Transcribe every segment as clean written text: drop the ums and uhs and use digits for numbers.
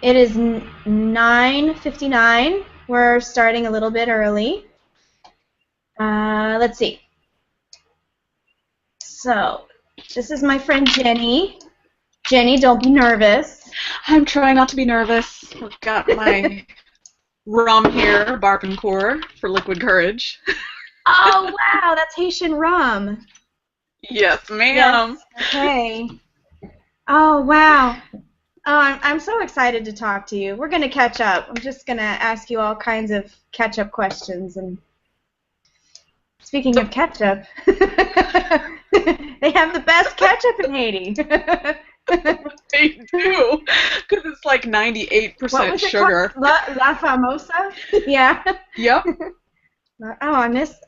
It is 9:59. We're starting a little bit early. Let's see. So, this is my friend Jenny. Jenny, don't be nervous. I'm trying not to be nervous. I've got my rum here, Barbancourt, for liquid courage. Oh, wow, that's Haitian rum. Yes, ma'am. Yes. Okay. Oh, wow. Oh, I'm so excited to talk to you. We're going to catch up. I'm just going to ask you all kinds of catch-up questions. And speaking of ketchup, they have the best ketchup in Haiti. They do, because it's like 98% sugar. La Famosa? Yeah. Yep. Oh, I miss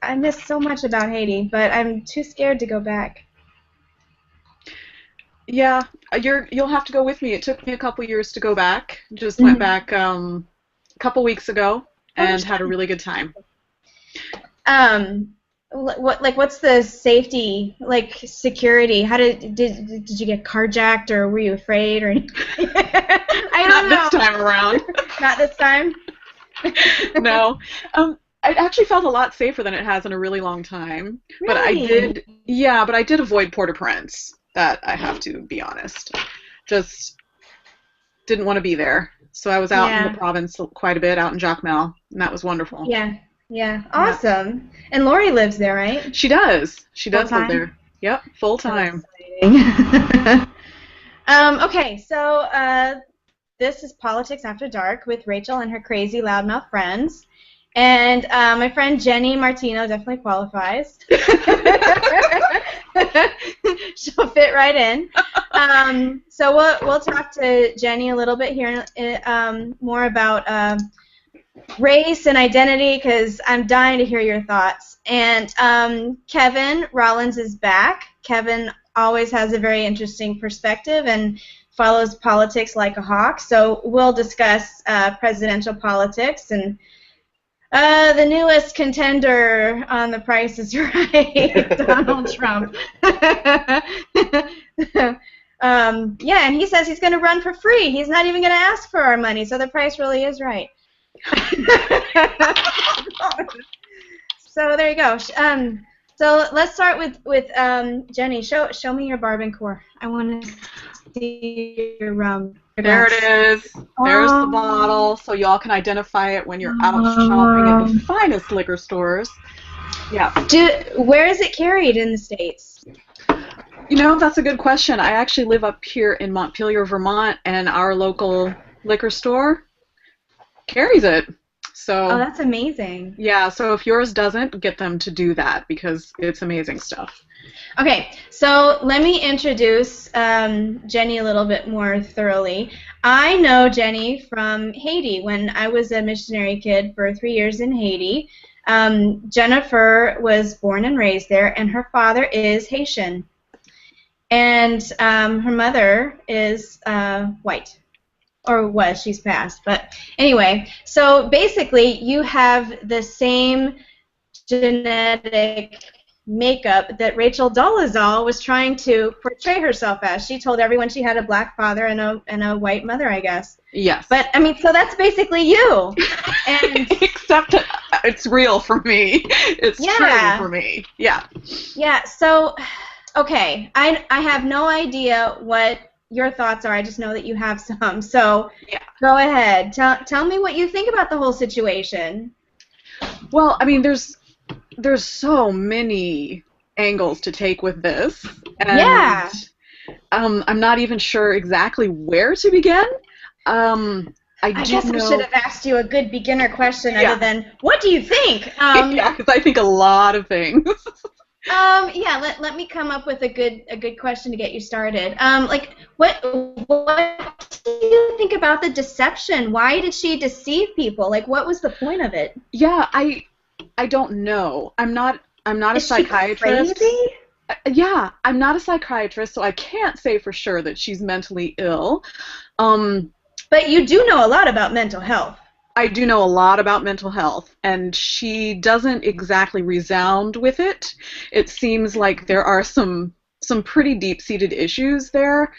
so much about Haiti, but I'm too scared to go back. Yeah, you'll have to go with me. It took me a couple years to go back. Just went back a couple weeks ago and had a really good time. What's the safety, security? How did you get carjacked, or were you afraid, or anything? I don't know. Not this time around. Not this time? No. It actually felt a lot safer than it has in a really long time. Really? But I did avoid Port-au-Prince. That I have to be honest. Just didn't want to be there. So I was out in the province quite a bit, out in Jacmel, and that was wonderful. Yeah. Awesome. Yeah. And Lori lives there, right? She does. She does live there. Yep, full time. Okay, so this is Politics After Dark with Rachel and her crazy loudmouth friends. And my friend Jenny Martino definitely qualifies. She'll fit right in. So we'll talk to Jenny a little bit here, more about race and identity, because I'm dying to hear your thoughts. And Kevin Rollins is back. Kevin always has a very interesting perspective and follows politics like a hawk. So we'll discuss presidential politics and the newest contender on The Price is Right, Donald Trump. And he says he's going to run for free. He's not even going to ask for our money, so the price really is right. So there you go. So let's start with Jenny. Show me your Barbancourt. I want to see your rum. There it is. There's the bottle, so y'all can identify it when you're out shopping at the finest liquor stores. Yeah. Where is it carried in the States? You know, that's a good question. I actually live up here in Montpelier, Vermont, and our local liquor store carries it. So, oh, that's amazing. Yeah, so if yours doesn't, get them to do that, because it's amazing stuff. Okay, so let me introduce Jenny a little bit more thoroughly. I know Jenny from Haiti when I was a missionary kid for 3 years in Haiti. Jennifer was born and raised there, and her father is Haitian. And her mother is white. Or was, she's passed. But anyway, so basically you have the same genetic makeup that Rachel Dolezal was trying to portray herself as. She told everyone she had a black father and a white mother, I guess. Yes. But, I mean, so that's basically you. And except it's real for me. It's true for me. Yeah. Yeah, so, okay, I have no idea what your thoughts are. I just know that you have some. So go ahead. Tell me what you think about the whole situation. Well, I mean, there's so many angles to take with this. And, I'm not even sure exactly where to begin. I guess I should have asked you a good beginner question other than, what do you think? Yeah, because I think a lot of things. Let me come up with a good question to get you started. What do you think about the deception? Why did she deceive people? Like, what was the point of it? Yeah, I don't know. I'm not a psychiatrist. She crazy? Yeah, I'm not a psychiatrist, so I can't say for sure that she's mentally ill. But you do know a lot about mental health. I do know a lot about mental health, and she doesn't exactly resound with it. It seems like there are some pretty deep-seated issues there.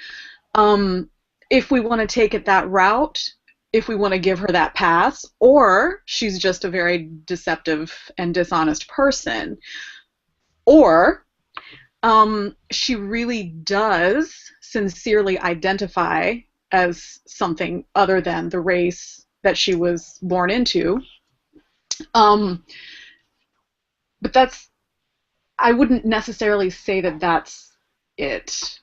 If we want to take it that route, if we want to give her that pass, or she's just a very deceptive and dishonest person, or she really does sincerely identify as something other than the race that she was born into. But I wouldn't necessarily say that that's it.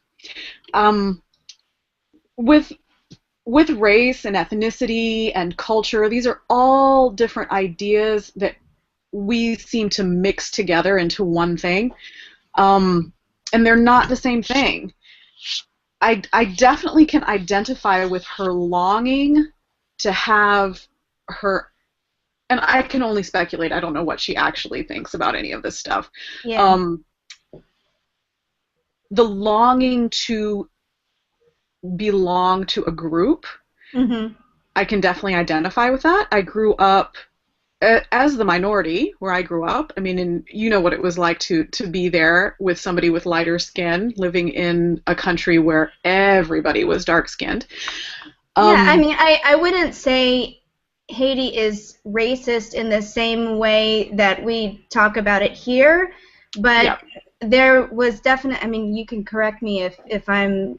With race and ethnicity and culture, these are all different ideas that we seem to mix together into one thing, and they're not the same thing. I definitely can identify with her longing to have her, and I can only speculate, I don't know what she actually thinks about any of this stuff. Yeah. The longing to belong to a group, I can definitely identify with that. I grew up as the minority where I grew up. I mean, and you know what it was like to be there with somebody with lighter skin, living in a country where everybody was dark-skinned. Yeah, I mean, I wouldn't say Haiti is racist in the same way that we talk about it here, but there was definitely, I mean, you can correct me if I'm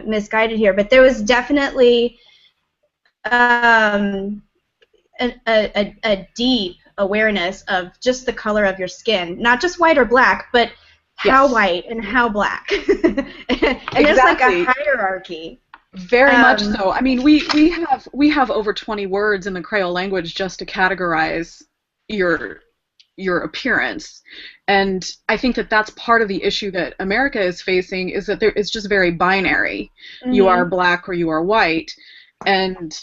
misguided here, but there was definitely a deep awareness of just the color of your skin, not just white or black, but how white and how black. And there's like a hierarchy. Very much so. I mean, we have over 20 words in the Creole language just to categorize your appearance, and I think that that's part of the issue that America is facing, is that it's just very binary. You are black or you are white, and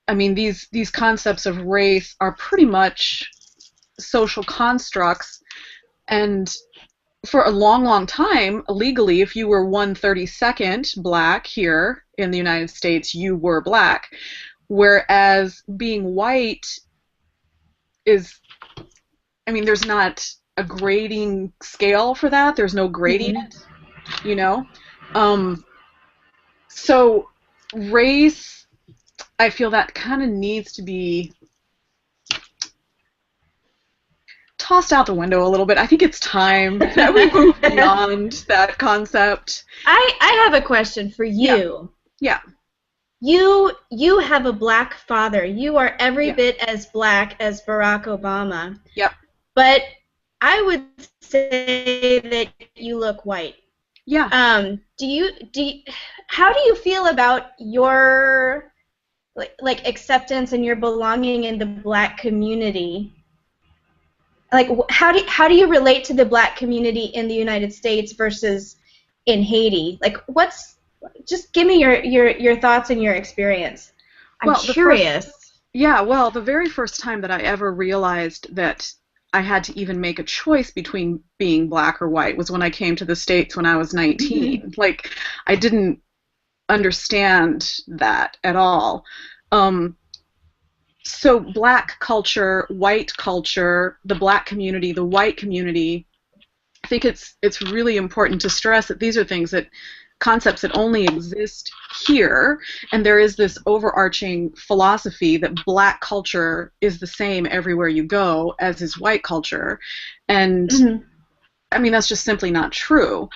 I mean, these concepts of race are pretty much social constructs, and for a long, long time, illegally, if you were 1/32nd black here in the United States, you were black, whereas being white is, I mean, there's not a grading scale for that. There's no gradient, you know? So race, I feel that kind of needs to be tossed out the window a little bit. I think it's time that we move beyond that concept. I have a question for you. Yeah. You have a black father. You are every bit as black as Barack Obama. Yep. But I would say that you look white. Yeah. How do you feel about your like acceptance and your belonging in the black community? Like, how do you relate to the black community in the United States versus in Haiti? Like, just give me your thoughts and your experience. I'm curious. Well, the very first time that I ever realized that I had to even make a choice between being black or white was when I came to the States when I was 19. Like, I didn't understand that at all. So black culture, white culture, the black community, the white community, I think it's really important to stress that these are concepts that only exist here, and there is this overarching philosophy that black culture is the same everywhere you go as is white culture, and I mean, that's just simply not true.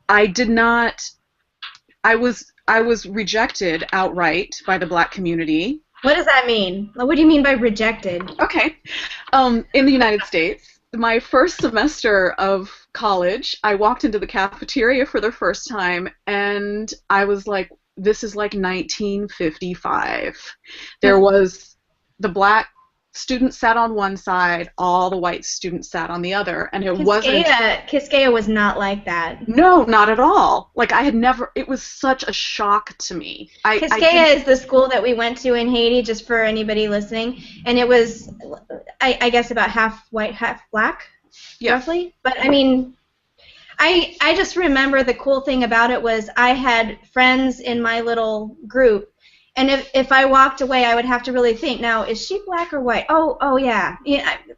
I was rejected outright by the black community. What does that mean? What do you mean by rejected? Okay. In the United States, my first semester of college, I walked into the cafeteria for the first time, and I was like, this is like 1955. There was the black students sat on one side, all the white students sat on the other, and Quisqueya was not like that. No, not at all. Like, it was such a shock to me. Quisqueya is the school that we went to in Haiti, just for anybody listening, and it was, I guess, about half white, half black, roughly. But, I mean, I just remember the cool thing about it was I had friends in my little group, and if I walked away, I would have to really think, now, is she black or white? Oh yeah.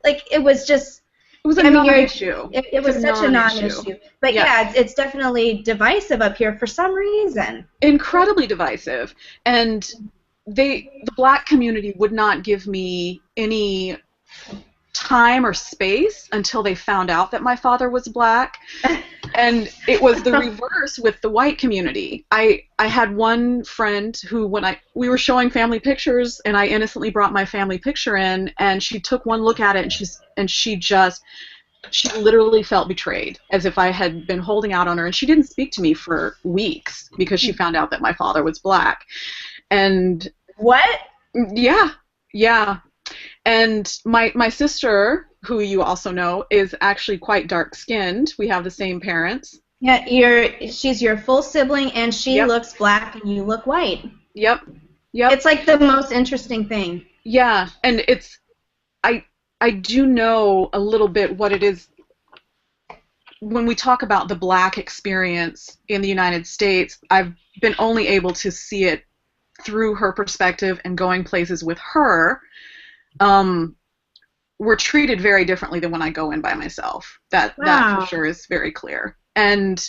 Like, it was just... It was a non-issue. It was such a non-issue. But it's definitely divisive up here for some reason. Incredibly divisive. And the black community would not give me any time or space until they found out that my father was black. And it was the reverse with the white community. I had one friend who, when we were showing family pictures, and I innocently brought my family picture in, and she took one look at it, and she literally felt betrayed, as if I had been holding out on her, and she didn't speak to me for weeks because she found out that my father was black. And what? Yeah. And my sister, who you also know, is actually quite dark-skinned. We have the same parents. Yeah, she's your full sibling, and she looks black, and you look white. Yep. It's like the most interesting thing. Yeah, and I do know a little bit what it is when we talk about the black experience in the United States. I've been only able to see it through her perspective and going places with her. We're treated very differently than when I go in by myself. That for sure is very clear. And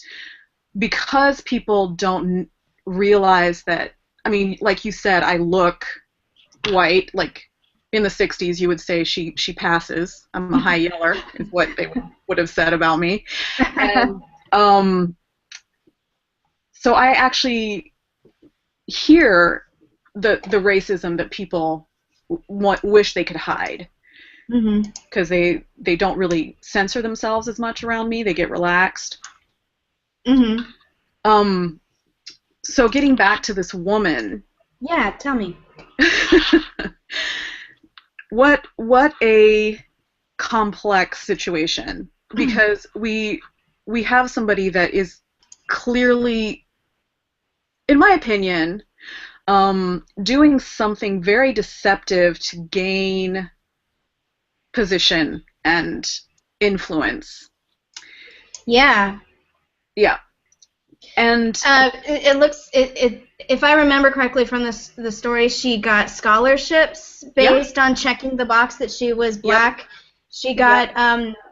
because people don't realize that, I mean, like you said, I look white. Like in the 60s, you would say she passes. I'm a high yeller, is what they would have said about me. And so I actually hear the racism that people wish they could hide, because they don't really censor themselves as much around me. They get relaxed. So getting back to this woman. Yeah, tell me. What a complex situation, because we have somebody that is clearly, in my opinion, doing something very deceptive to gain position and influence. Yeah. And it looks, if I remember correctly from the story, she got scholarships based on checking the box that she was black. She got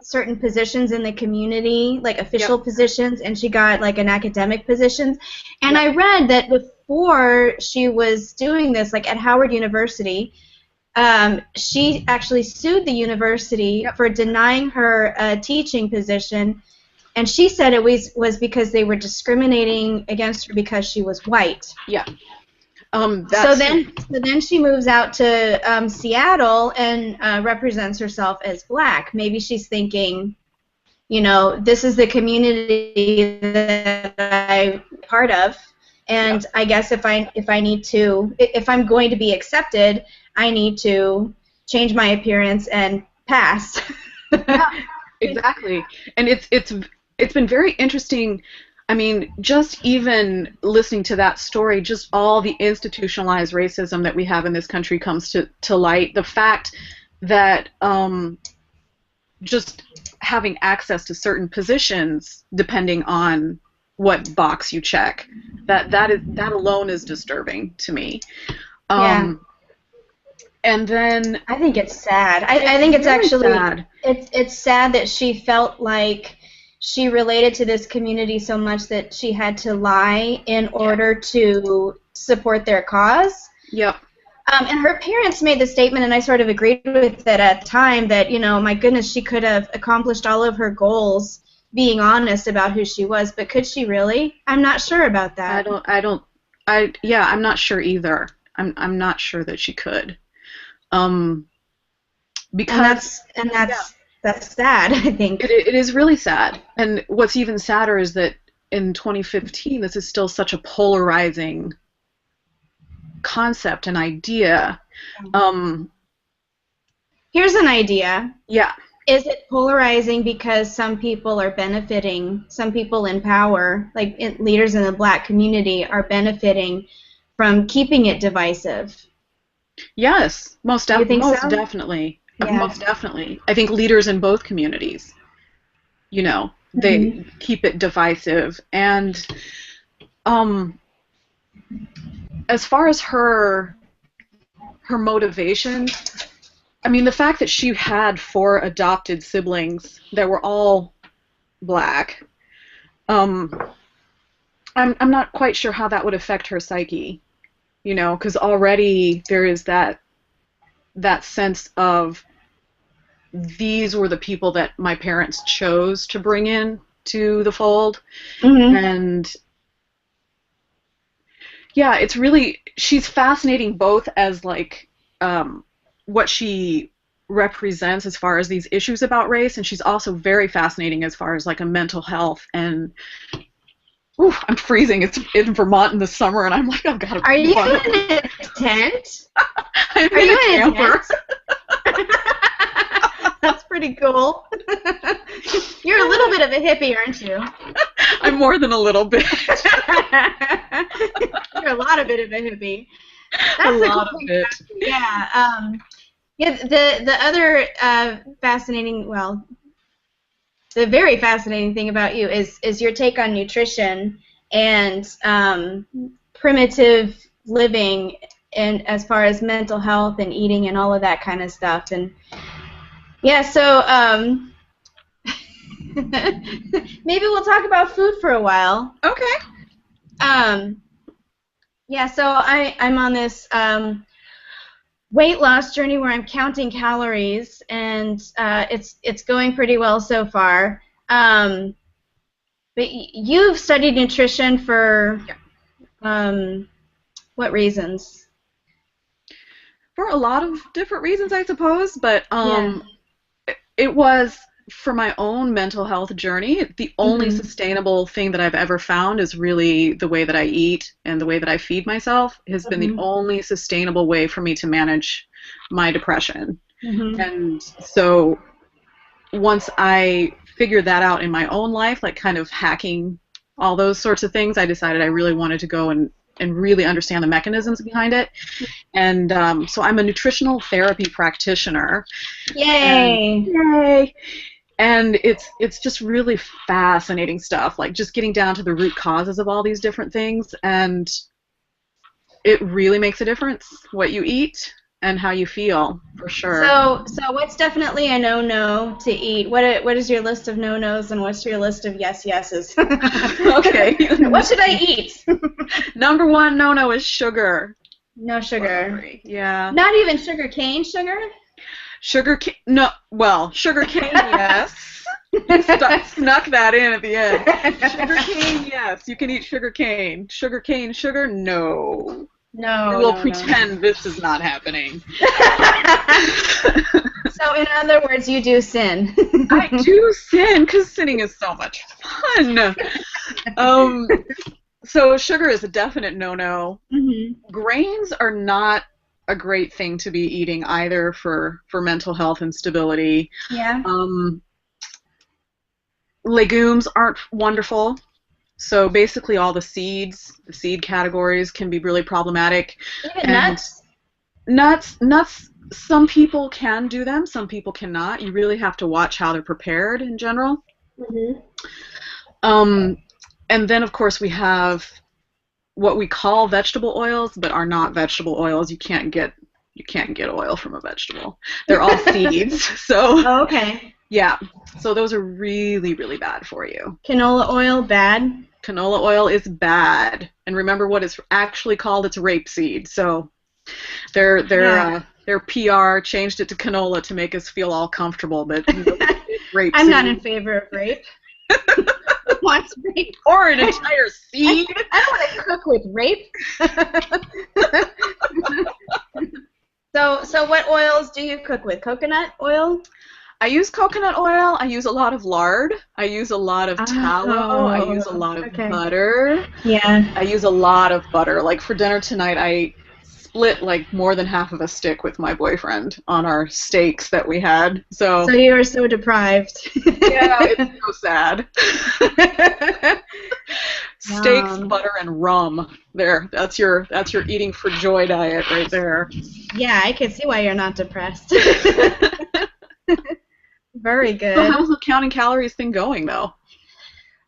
certain positions in the community, like official positions, and she got like an academic positions. And I read that before she was doing this, like at Howard University, she actually sued the university for denying her a teaching position. And she said it was because they were discriminating against her because she was white. Yeah. So then she moves out to Seattle and represents herself as black. Maybe she's thinking, this is the community that I'm part of, and I guess if I'm going to be accepted, I need to change my appearance and pass. Yeah, exactly. And it's been very interesting. I mean, just even listening to that story, just all the institutionalized racism that we have in this country comes to light. The fact that just having access to certain positions, depending on what box you check, that alone is disturbing to me. And then I think it's sad. I think it's really actually sad. It's sad that she felt like she related to this community so much that she had to lie in order to support their cause. Yep. And her parents made the statement, and I sort of agreed with it at the time, that, my goodness, she could have accomplished all of her goals being honest about who she was, but could she really? I'm not sure about that. I'm not sure either. I'm not sure that she could. Because that's sad, I think. It is really sad. And what's even sadder is that in 2015, this is still such a polarizing concept and idea. Here's an idea. Yeah. Is it polarizing because some people are benefiting, some people in power, like leaders in the black community, are benefiting from keeping it divisive? Yes, most definitely. Yeah. Most definitely. I think leaders in both communities, they keep it divisive. And as far as her motivation, I mean, the fact that she had 4 adopted siblings that were all black, I'm not quite sure how that would affect her psyche. you know, because already there is that sense of these were the people that my parents chose to bring in to the fold. Mm-hmm. And yeah, it's really, she's fascinating both as like what she represents as far as these issues about race, and she's also very fascinating as far as like a mental health and oof, I'm freezing. It's in Vermont in the summer, and I'm like, I've got to. Are you in a tent? I'm Are in you a in a camper. tent? That's pretty cool. You're a little bit of a hippie, aren't you? I'm more than a little bit. You're a lot of it of a hippie. A lot of it. Yeah. Yeah. The other fascinating, well, the very fascinating thing about you is your take on nutrition and primitive living, and as far as mental health and eating and all of that kind of stuff. And yeah, so maybe we'll talk about food for a while. Okay. Yeah, so I'm on this weight loss journey where I'm counting calories, and it's going pretty well so far. But you've studied nutrition for what reasons? For a lot of different reasons, I suppose, but Yeah. it was for my own mental health journey. The only Mhm. sustainable thing that I've ever found is really the way that I eat and the way that I feed myself has been the Mhm. only sustainable way for me to manage my depression. Mhm. And so once I figured that out in my own life, like kind of hacking all those sorts of things, I decided I really wanted to go and really understand the mechanisms behind it. And so I'm a nutritional therapy practitioner. Yay! Yay! And it's just really fascinating stuff, like just getting down to the root causes of all these different things, and it really makes a difference what you eat and how you feel, for sure. So what's definitely a no-no to eat? What is your list of no-nos, and what's your list of yes-yeses? Okay. What should I eat? Number one no-no is sugar. No sugar. Yeah. Not even sugar cane sugar? Sugar cane, no, well, sugar cane, yes. Snuck that in at the end. Sugar cane, yes. You can eat sugar cane. Sugar cane, sugar, no. No. We will pretend this is not happening. So, in other words, you do sin. I do sin, because sinning is so much fun. So sugar is a definite no-no. Mm-hmm. Grains are not a great thing to be eating either for mental health and stability. Yeah. Legumes aren't wonderful. So basically all the seed categories can be really problematic. Even nuts? Nuts, some people can do them, some people cannot. You really have to watch how they're prepared in general. Mm-hmm. And then of course we have what we call vegetable oils, but are not vegetable oils. You can't get oil from a vegetable. They're all seeds. So Oh, okay. yeah. So those are really, really bad for you. Canola oil, bad? Canola oil is bad. And remember what it's actually called? It's rapeseed. So their PR changed it to canola to make us feel all comfortable, but rapeseed. I'm not in favor of rape. Who wants rape? Or an entire seed. I don't want to cook with rape. So what oils do you cook with? Coconut oil? I use coconut oil. I use a lot of lard. I use a lot of tallow. I use a lot of butter. Yeah. I use a lot of butter. Like for dinner tonight, I split like more than half of a stick with my boyfriend on our steaks that we had. So you were so deprived. Yeah, it's so sad. Steaks, butter, and rum. There, that's your eating for joy diet right there. Yeah, I can see why you're not depressed. Very good. So how's the counting calories thing going though?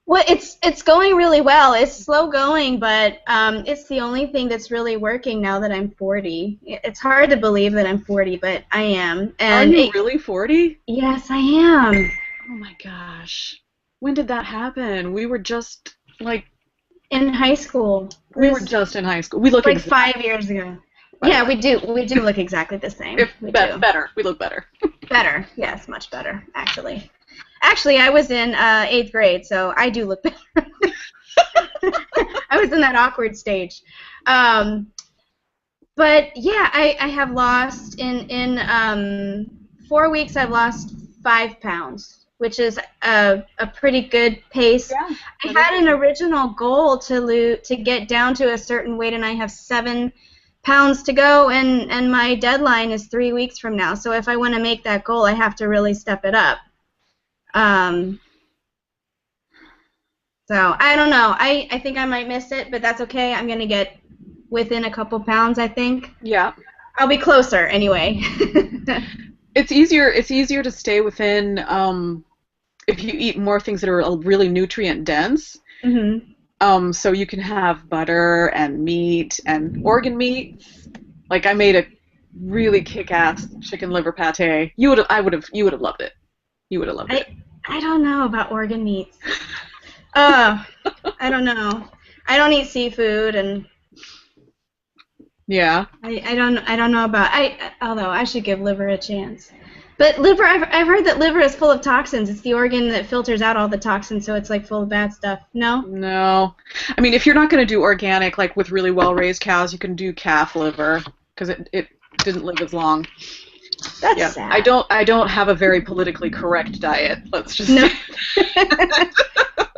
Well, it's going really well. It's slow going, but it's the only thing that's really working now that I'm 40. It's hard to believe that I'm 40, but I am. And Are you really 40? Yes, I am. Oh my gosh. When did that happen? We were just like In high school. We were just in high school. We look like 5 years ago. Yeah, we do. We do look exactly the same. Better. We look better. Better. Yes, much better, actually. Actually, I was in 8th grade, so I do look better. I was in that awkward stage. But yeah, I have lost in 4 weeks. I've lost 5 pounds, which is a pretty good pace. Yeah, I had an original goal to get down to a certain weight, and I have 7 pounds to go, and my deadline is 3 weeks from now. So if I want to make that goal, I have to really step it up. So I don't know. I think I might miss it, but that's okay. I'm gonna get within a couple pounds, I think. Yeah. I'll be closer anyway. It's easier to stay within if you eat more things that are really nutrient dense. Mm-hmm. So you can have butter and meat and organ meats. Like I made a really kick-ass chicken liver pate. You would have loved it. You would have loved it. I don't know about organ meats. I don't know. I don't eat seafood, and yeah. I don't know about although I should give liver a chance. But liver, I've heard that liver is full of toxins. It's the organ that filters out all the toxins, so it's like full of bad stuff. No? No. I mean, if you're not going to do organic, like with really well-raised cows, you can do calf liver because it didn't live as long. That's sad. I don't have a very politically correct diet. Let's just no.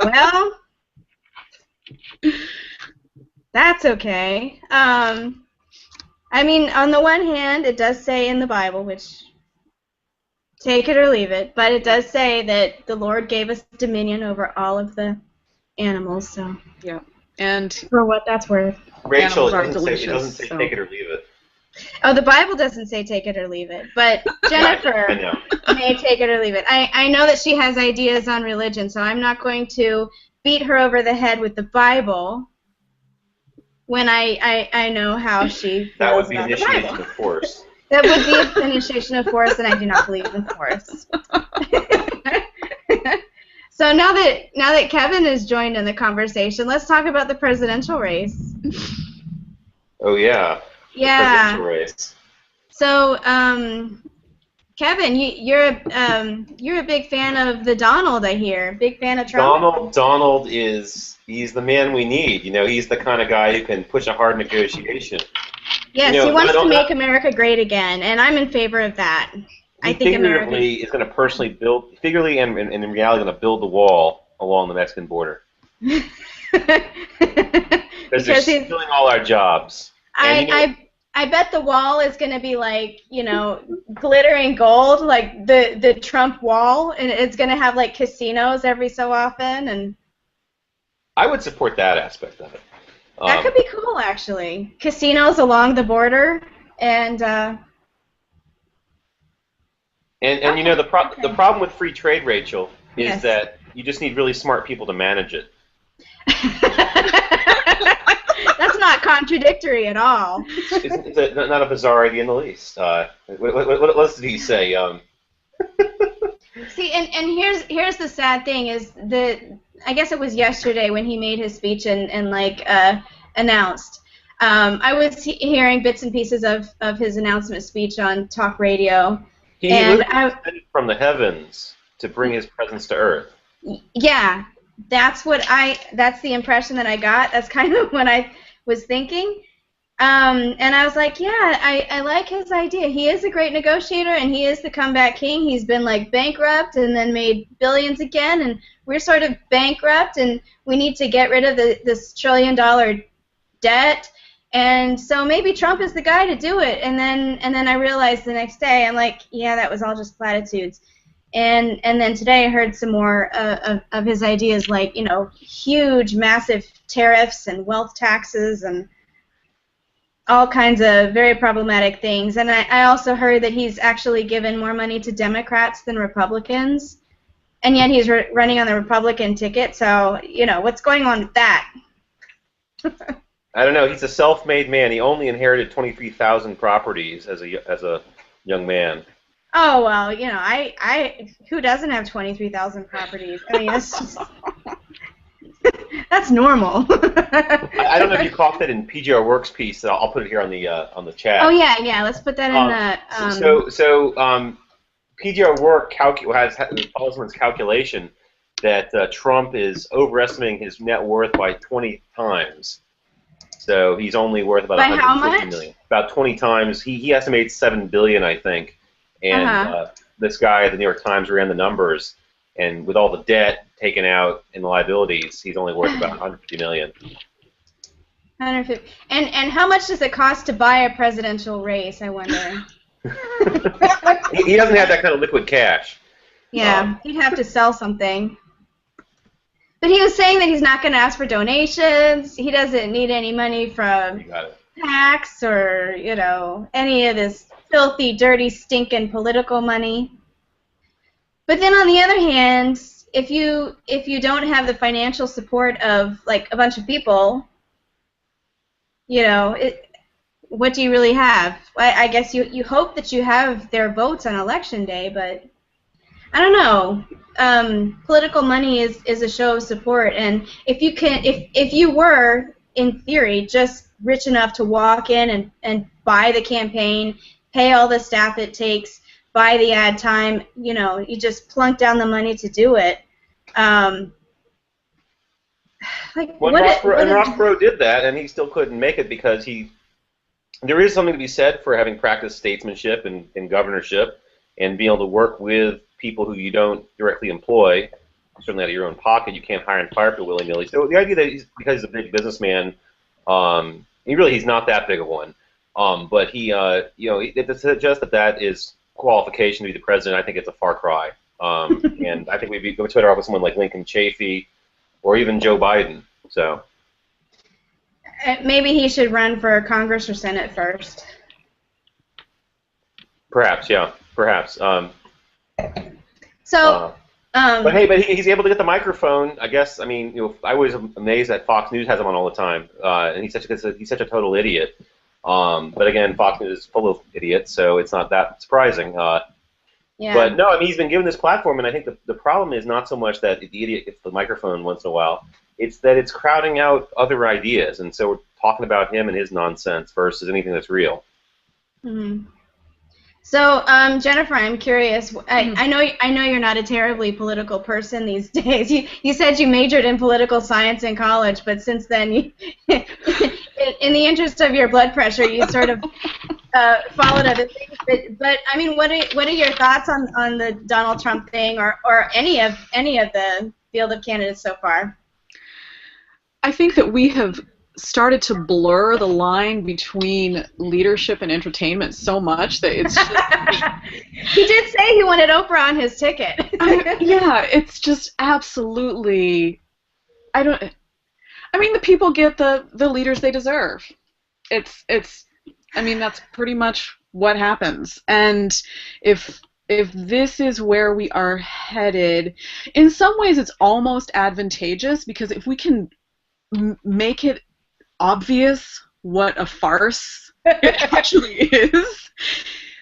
Well, that's okay. I mean, on the one hand, it does say in the Bible, which take it or leave it, but it does say that the Lord gave us dominion over all of the animals. So yeah, and for what that's worth. Rachel, it doesn't say take it or leave it. Oh, the Bible doesn't say take it or leave it, but Jennifer may take it or leave it. I know that she has ideas on religion, so I'm not going to beat her over the head with the Bible when I know how she feels that would be about initiation the Bible. of force. That would be an initiation of force, and I do not believe in force. So now that Kevin has joined in the conversation, let's talk about the presidential race. Oh yeah. Yeah. The presidential race. So, Kevin, you're a big fan of the Donald, I hear. Big fan of Trump. Donald he's the man we need. You know, he's the kind of guy who can push a hard negotiation. Yes, he wants to make America great again, and I'm in favor of that. I think America is going to personally build, figuratively and in reality, going to build the wall along the Mexican border. Because they're stealing all our jobs. I bet the wall is going to be like, glittering gold, like the Trump wall, and it's going to have like casinos every so often. And I would support that aspect of it. That could be cool, actually. Casinos along the border, and the problem with free trade, Rachel, is that you just need really smart people to manage it. That's not contradictory at all. It's not a bizarre idea in the least. What else did he say? See, and here's the sad thing is I guess it was yesterday when he made his speech and announced. I was hearing bits and pieces of his announcement speech on talk radio. He descended from the heavens to bring his presence to earth. Yeah, that's the impression that I got. That's kind of what I was thinking. And I was like, yeah, I like his idea. He is a great negotiator, and he is the comeback king. He's been like bankrupt and then made billions again, and we're sort of bankrupt, and we need to get rid of this $1 trillion debt. And so maybe Trump is the guy to do it. And then I realized the next day, I'm like, yeah, that was all just platitudes. And then today I heard some more of his ideas, like, huge, massive tariffs and wealth taxes and all kinds of very problematic things. And I also heard that he's actually given more money to Democrats than Republicans, and yet he's running on the Republican ticket. So, what's going on with that? I don't know. He's a self-made man. He only inherited 23,000 properties as a young man. Oh, well, I who doesn't have 23,000 properties? I mean, That's normal. I don't know if you caught that in PGR Works piece. I'll put it here on the chat. Oh yeah. Let's put that in the. PGR Work has Paulsman's calculation that Trump is overestimating his net worth by 20 times. So he's only worth about by 150 million. About 20 times. He estimates $7 billion, I think. And this guy at the New York Times ran the numbers, and with all the debt taken out in the liabilities, he's only worth about 150 million. 150. And how much does it cost to buy a presidential race, I wonder? He doesn't have that kind of liquid cash. Yeah, he'd have to sell something. But he was saying that he's not going to ask for donations. He doesn't need any money from PACs or, any of this filthy, dirty, stinking political money. But then on the other hand, if you don't have the financial support of like a bunch of people, what do you really have? I guess you hope that you have their votes on election day, but I don't know. Political money is a show of support, and if you were in theory just rich enough to walk in and buy the campaign, pay all the staff it takes, buy the ad time, you just plunk down the money to do it. Ross Perot did that, and he still couldn't make it because there is something to be said for having practiced statesmanship and governorship and being able to work with people who you don't directly employ, certainly out of your own pocket. You can't hire and fire people willy-nilly. So the idea that because he's a big businessman, he's not that big of one. But to suggest that is qualification to be the president, I think it's a far cry. And I think we'd be better off with someone like Lincoln Chafee or even Joe Biden. So maybe he should run for Congress or Senate first. Perhaps, yeah, perhaps. But he's able to get the microphone. I guess. I mean, I was amazed that Fox News has him on all the time, and he's such a total idiot. But again, Fox News is full of idiots, so it's not that surprising. Yeah. But no, he's been given this platform, and I think the problem is not so much that the idiot gets the microphone once in a while. It's that it's crowding out other ideas, and so we're talking about him and his nonsense versus anything that's real. Mm-hmm. So, Jennifer, I'm curious. I know you're not a terribly political person these days. You said you majored in political science in college, but since then, in the interest of your blood pressure, you sort of followed other things. But I mean, what are your thoughts on the Donald Trump thing, or any of the field of candidates so far? I think that we have started to blur the line between leadership and entertainment so much that it's just... He did say he wanted Oprah on his ticket. Yeah, it's just absolutely... the people get the leaders they deserve. That's pretty much what happens. And if this is where we are headed, in some ways it's almost advantageous, because if we can make it obvious what a farce it actually is,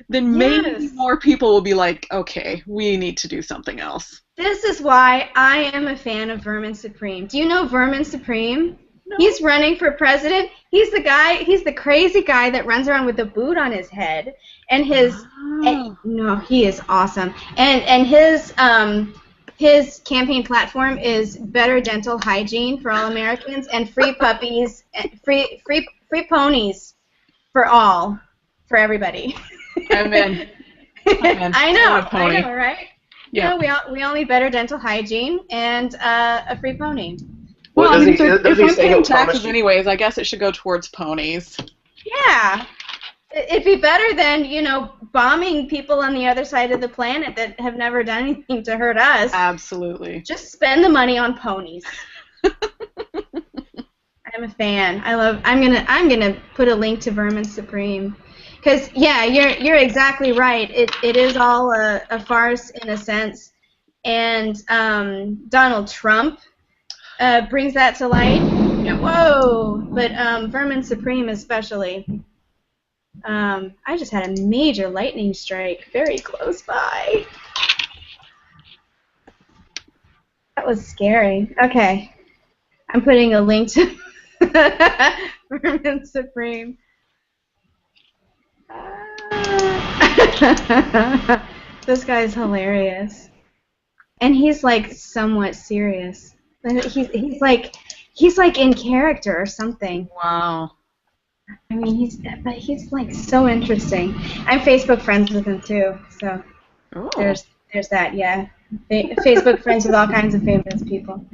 then maybe more people will be like, okay, we need to do something else. This is why I am a fan of Vermin Supreme. Do you know Vermin Supreme? No. He's running for president. He's the crazy guy that runs around with a boot on his head, and he is awesome. And his campaign platform is better dental hygiene for all Americans and free puppies, free ponies for everybody. Amen. I know, right? Yeah. We all need better dental hygiene and a free pony. Well, if I'm paying taxes anyways, I guess it should go towards ponies. Yeah. It'd be better than, bombing people on the other side of the planet that have never done anything to hurt us. Absolutely. Just spend the money on ponies. I'm a fan. I'm gonna put a link to Vermin Supreme, because you're exactly right. It is all a farce in a sense, and Donald Trump brings that to light. Whoa! But Vermin Supreme especially. I just had a major lightning strike very close by. That was scary. Okay. I'm putting a link to Vermin Supreme. This guy's hilarious, and he's like somewhat serious. He's like in character or something. Wow. I mean, he's like so interesting. I'm Facebook friends with him too, so there's that. Yeah, Facebook friends with all kinds of famous people.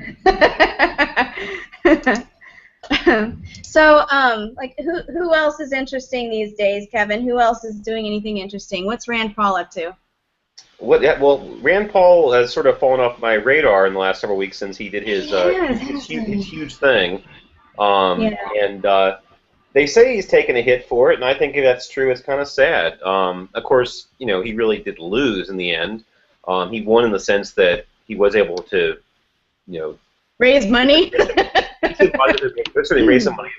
So, like, who else is interesting these days, Kevin? Who else is doing anything interesting? What's Rand Paul up to? Well, Rand Paul has sort of fallen off my radar in the last several weeks since he did his huge thing. And they say he's taken a hit for it, and I think if that's true, it's kind of sad. Of course, he really did lose in the end. He won in the sense that he was able to, raise money. He certainly raise some money.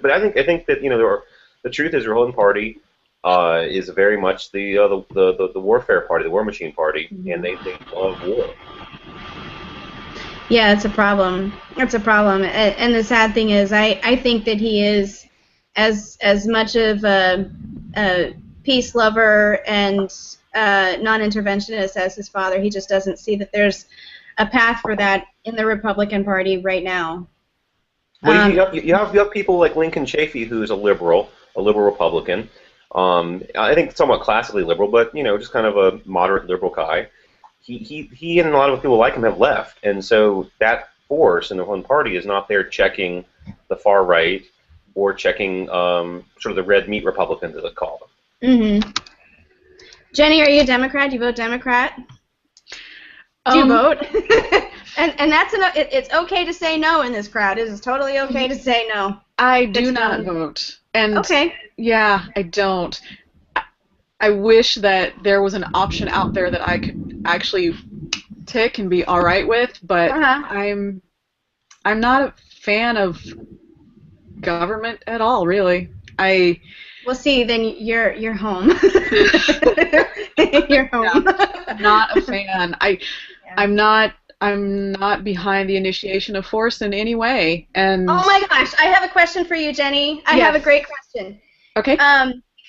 But I think that the truth is, the Republican Party is very much the warfare party, the war machine party, and they love war. Yeah, it's a problem. It's a problem. And the sad thing is, I think that he is as much of a peace lover and non-interventionist as his father. He just doesn't see that there's a path for that in the Republican Party right now. Well, you have people like Lincoln Chafee, who's a liberal Republican. I think somewhat classically liberal, but just kind of a moderate liberal guy. He and a lot of people like him have left, and so that force in the Republican Party is not there checking the far right or checking sort of the red meat Republicans, as they call them. Mm-hmm. Jenny, are you a Democrat? Do you vote Democrat? Do you vote? And that's it's okay to say no in this crowd. It is totally okay to say no. I do not vote. And okay. Yeah, I don't. I wish that there was an option out there that I could actually tick and be all right with, but I'm not a fan of government at all, really. Well, see, then you're home. You're home. Yeah, not a fan. I'm not behind the initiation of force in any way. And oh my gosh, I have a question for you, Jenny. I have a great question. Okay.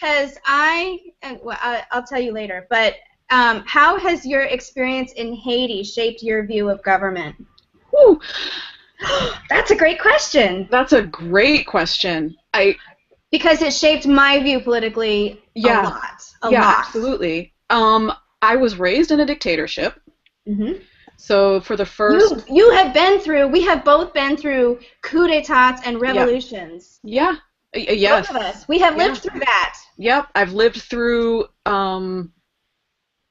Because I'll tell you later. But how has your experience in Haiti shaped your view of government? Whew. That's a great question. That's a great question. Because it shaped my view politically a lot. A lot. Absolutely. I was raised in a dictatorship. Mm-hmm. So for the first... we have both been through coups d'etats and revolutions. Yeah. Yes. Both of us. We have lived through that. Yep. I've lived through an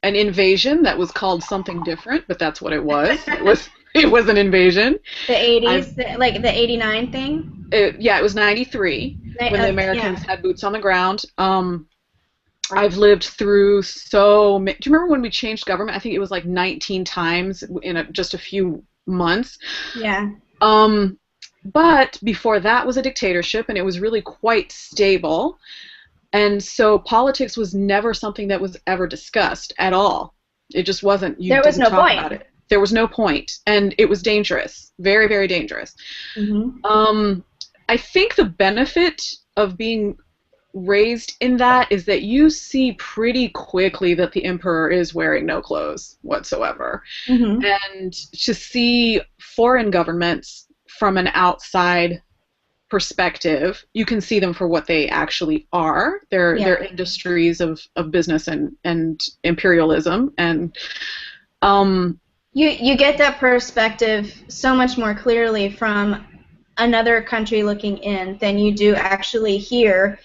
invasion that was called something different, but that's what it was. It was an invasion. The 80s, like the 89 thing? It was 93 when the Americans had boots on the ground. I've lived through so many. Do you remember when we changed government? I think it was like 19 times in just a few months. Yeah. But before that was a dictatorship, and it was really quite stable. And so politics was never something that was ever discussed at all. It just wasn't. There was no point about it. There was no point, and it was dangerous, very, very dangerous. Mm-hmm. I think the benefit of being raised in that is that you see pretty quickly that the emperor is wearing no clothes whatsoever. Mm-hmm. And to see foreign governments from an outside perspective, you can see them for what they actually are. They're industries of business and imperialism, and you get that perspective so much more clearly from another country looking in than you do actually here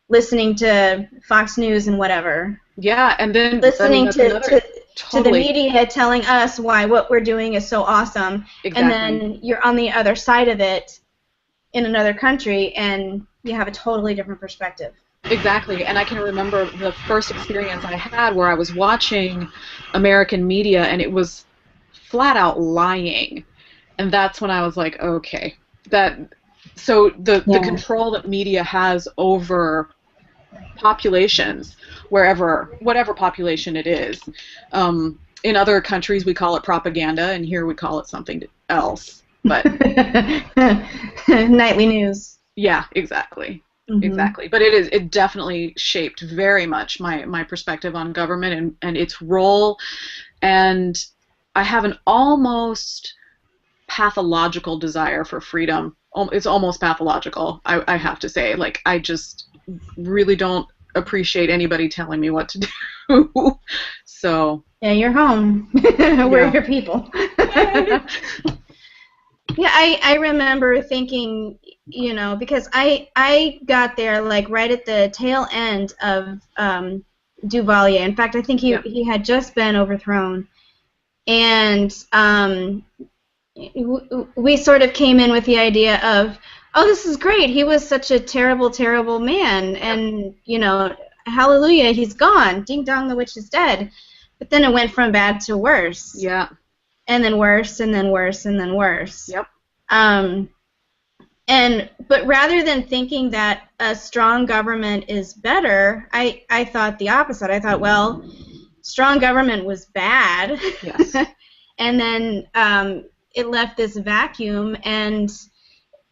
listening to Fox News and whatever. Yeah, and then listening to the media telling us why what we're doing is so awesome. Exactly. And then you're on the other side of it in another country and you have a totally different perspective. Exactly, and I can remember the first experience I had where I was watching American media and it was flat out lying. And that's when I was like, okay. So the control that media has over populations, whatever population it is. In other countries we call it propaganda, and here we call it something else. But nightly news. Yeah, exactly. Mm-hmm. Exactly. But it definitely shaped very much my perspective on government and its role. And I have an almost pathological desire for freedom. It's almost pathological, I have to say. Like, I just really don't appreciate anybody telling me what to do. So. Yeah, you're home. We're your people. Yeah, I remember thinking, because I got there like right at the tail end of Duvalier. In fact, I think he had just been overthrown, and we sort of came in with the idea of, oh, this is great. He was such a terrible, terrible man, and hallelujah, he's gone. Ding dong, the witch is dead. But then it went from bad to worse. Yeah. And then worse, and then worse, and then worse. Yep. But rather than thinking that a strong government is better, I thought the opposite. I thought, well, strong government was bad. Yes. And then it left this vacuum, and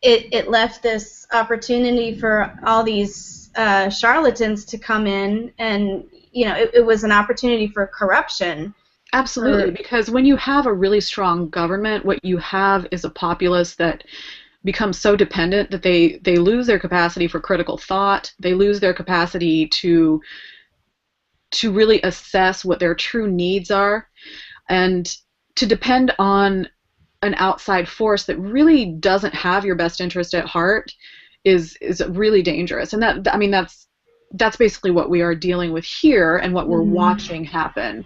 it left this opportunity for all these charlatans to come in, and it was an opportunity for corruption. Absolutely, because when you have a really strong government, what you have is a populace that becomes so dependent that they lose their capacity for critical thought. They lose their capacity to really assess what their true needs are, and to depend on an outside force that really doesn't have your best interest at heart is really dangerous. And that's basically what we are dealing with here, and what we're watching happen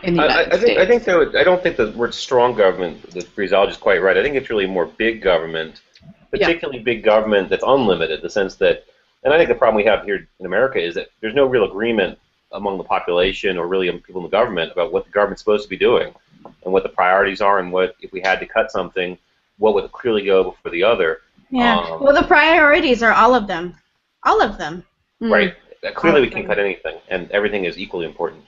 in the United States. I think though, I don't think the word strong government, the phraseology is quite right. I think it's really more big government, particularly big government that's unlimited, the sense that, and I think the problem we have here in America is that there's no real agreement among the population or really people in the government about what the government's supposed to be doing and what the priorities are, and what, if we had to cut something, what would clearly go before the other. Yeah. Well, the priorities are all of them. All of them. Right. Clearly we can't cut anything, and everything is equally important.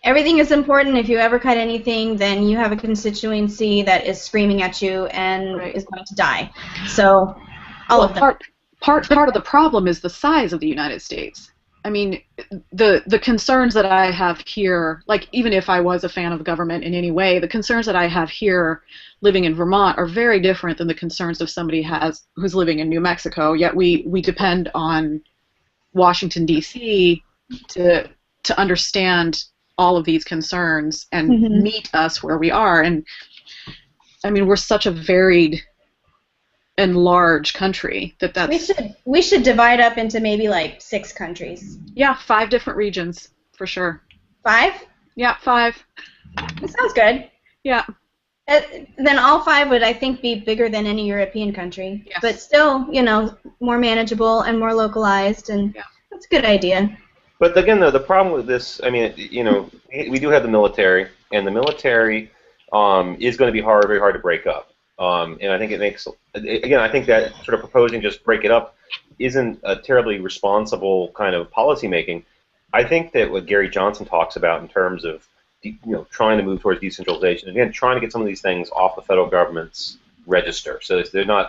Everything is important. If you ever cut anything, then you have a constituency that is screaming at you and is going to die. So, all of them. Part of the problem is the size of the United States. I mean, the concerns that I have here, like, even if I was a fan of government in any way, the concerns that I have here living in Vermont are very different than the concerns of somebody who's living in New Mexico, yet we depend on Washington, D.C. to understand all of these concerns and meet us where we are. And, I mean, we're such a varied and large country that's... We should divide up into maybe like 6 countries. Yeah, 5 different regions, for sure. 5? Yeah, 5. That sounds good. Yeah. Then all 5 would, I think, be bigger than any European country. Yes. But still, more manageable and more localized, and that's a good idea. But again, though, the problem with this, I mean, we do have the military, and the military is going to be very hard to break up. And I think it makes, again, I think that sort of proposing just break it up isn't a terribly responsible kind of policy making. I think that what Gary Johnson talks about in terms of, trying to move towards decentralization, again, trying to get some of these things off the federal government's register, so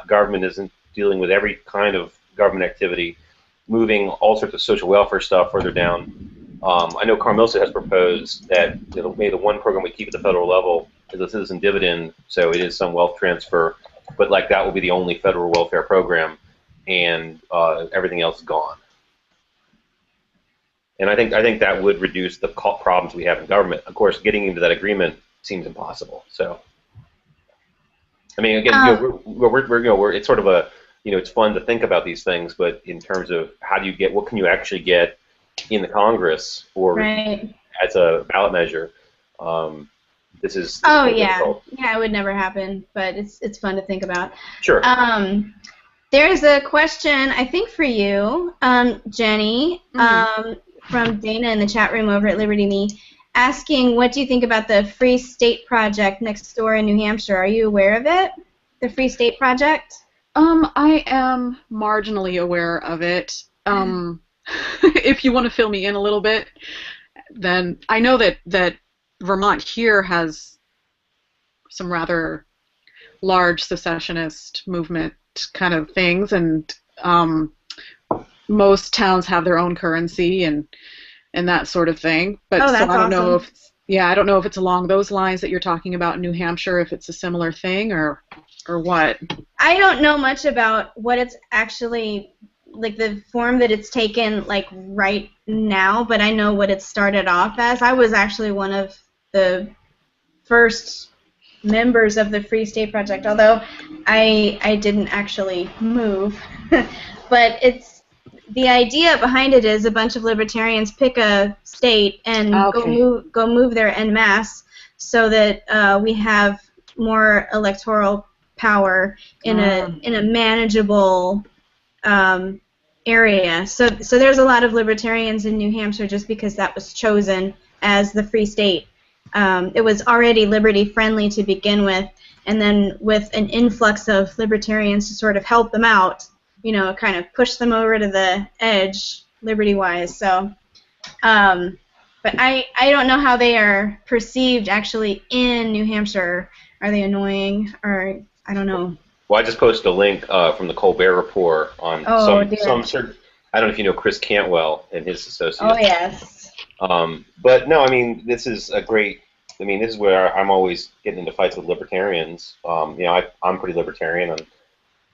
government isn't dealing with every kind of government activity, moving all sorts of social welfare stuff further down. I know Carmilsa has proposed that maybe the one program we keep at the federal level is a citizen dividend, so it is some wealth transfer, but like that will be the only federal welfare program, and everything else is gone. And I think that would reduce the problems we have in government. Of course, getting into that agreement seems impossible. So, I mean, again, it's sort of a, it's fun to think about these things, but in terms of what can you actually get in the Congress for as a ballot measure? This is difficult. Yeah, it would never happen, but it's fun to think about. Sure. There's a question, I think, for you, Jenny, from Dana in the chat room over at Liberty Me, asking, what do you think about the Free State Project next door in New Hampshire? Are you aware of it? The Free State Project? I am marginally aware of it. If you want to fill me in a little bit, then I know that Vermont here has some rather large secessionist movement kind of things, and most towns have their own currency and that sort of thing. But oh, so that's I don't know awesome. if I don't know if it's along those lines that you're talking about in New Hampshire, if it's a similar thing or what. I don't know much about what it's actually, like the form that it's taken like right now, but I know what it started off as. I was actually one of the first members of the Free State Project, although I didn't actually move. But it's the idea behind it is a bunch of libertarians pick a state and go move there en masse so that we have more electoral power in a manageable area. So there's a lot of libertarians in New Hampshire just because that was chosen as the Free State. It was already liberty friendly to begin with, and then with an influx of libertarians to sort of help them out, you know, kind of push them over to the edge liberty-wise. So, but I don't know how they are perceived actually in New Hampshire. Are they annoying, or I don't know. Well, I just posted a link from the Colbert Report on some certain. I don't know if you know Chris Cantwell and his associates. Oh yes. But no, I mean, this is a great. I mean, this is where I'm always getting into fights with libertarians. You know, I'm pretty libertarian, and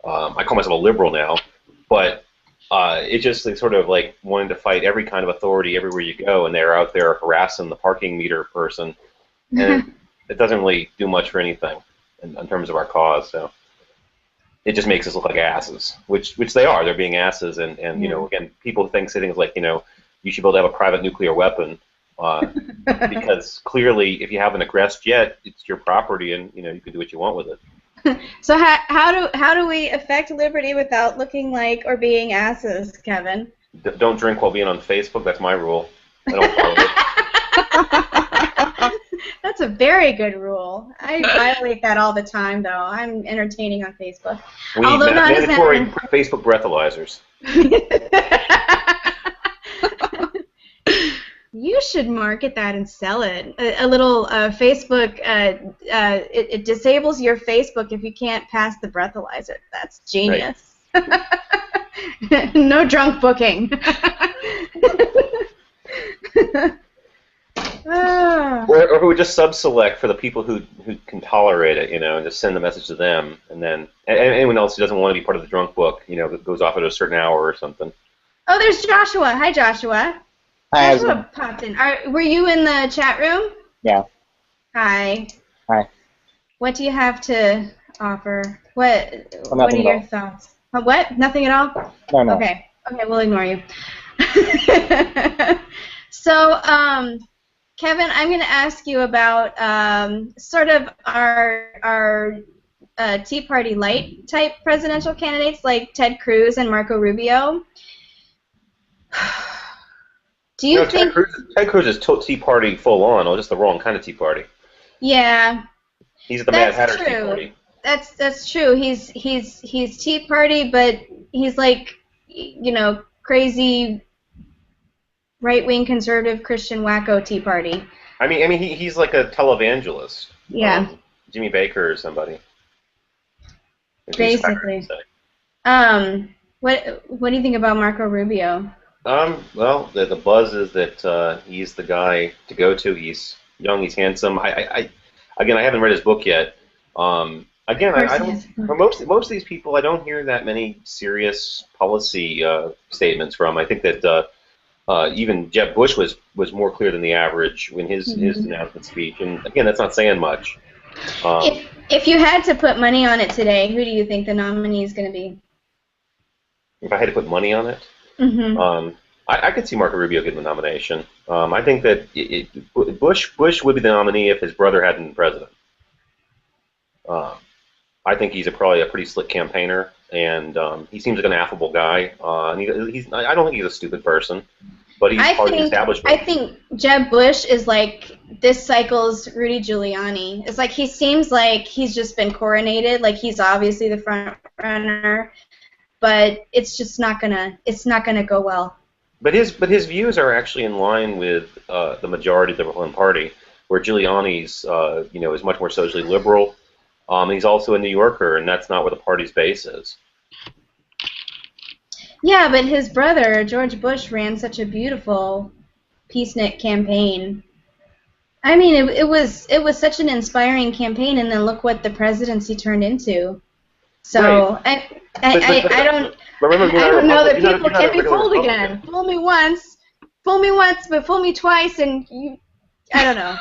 I call myself a liberal now. But it's just like, sort of like wanting to fight every kind of authority everywhere you go, and they're out there harassing the parking meter person, and it doesn't really do much for anything in terms of our cause. So it just makes us look like asses, which they are. They're being asses, and you know, again, people say things like, you know, you should be able to have a private nuclear weapon. Because clearly, if you haven't aggressed yet, it's your property, and you know you can do what you want with it. So how do we affect liberty without looking like or being asses, Kevin? Don't drink while being on Facebook. That's my rule. I don't follow it. That's a very good rule. I violate that all the time, though. I'm entertaining on Facebook. We need mandatory Facebook breathalyzers. You should market that and sell it. A little Facebook. It disables your Facebook if you can't pass the breathalyzer. That's genius. Right. No drunk booking. Or who would just sub-select for the people who can tolerate it, you know, and just send the message to them, and then anyone else who doesn't want to be part of the drunk book, you know, goes off at a certain hour or something. Oh, there's Joshua. Hi, Joshua. Hi, Joshua popped in. Were you in the chat room? Yeah. Hi. Hi. What do you have to offer? What are your thoughts? What? Nothing at all? No. Okay, we'll ignore you. So, Kevin, I'm going to ask you about sort of our Tea Party light type presidential candidates like Ted Cruz and Marco Rubio. Do you think Ted Cruz is Tea Party full on, or just the wrong kind of Tea Party? Yeah. He's the Mad Hatter Tea Party. That's true. He's Tea Party, but he's like, you know, crazy right-wing conservative Christian wacko Tea Party. I mean he's like a televangelist. Yeah. Jimmy Baker or somebody. Basically. What do you think about Marco Rubio? Well, the buzz is that he's the guy to go to. He's young, he's handsome. I haven't read his book yet. I don't. For most of these people, I don't hear that many serious policy statements from. I think that even Jeb Bush was more clear than the average in his announcement speech. And again, that's not saying much. If you had to put money on it today, who do you think the nominee is going to be? If I had to put money on it. Mm-hmm. I could see Marco Rubio getting the nomination. I think that Bush would be the nominee if his brother hadn't been president. I think he's probably a pretty slick campaigner, and he seems like an affable guy. I don't think he's a stupid person, but he's part of the establishment. I think Jeb Bush is like this cycle's Rudy Giuliani. It's like he seems like he's just been coronated, like he's obviously the front runner, but it's just not gonna go well. But his views are actually in line with the majority of the Republican Party, where Giuliani's is much more socially liberal. He's also a New Yorker, and that's not where the party's base is. Yeah, but his brother, George Bush, ran such a beautiful peace-knit campaign. I mean, it was such an inspiring campaign, and then look what the presidency turned into. So right. I don't know that people can be fooled again. Fool me once, but fool me twice, and I don't know.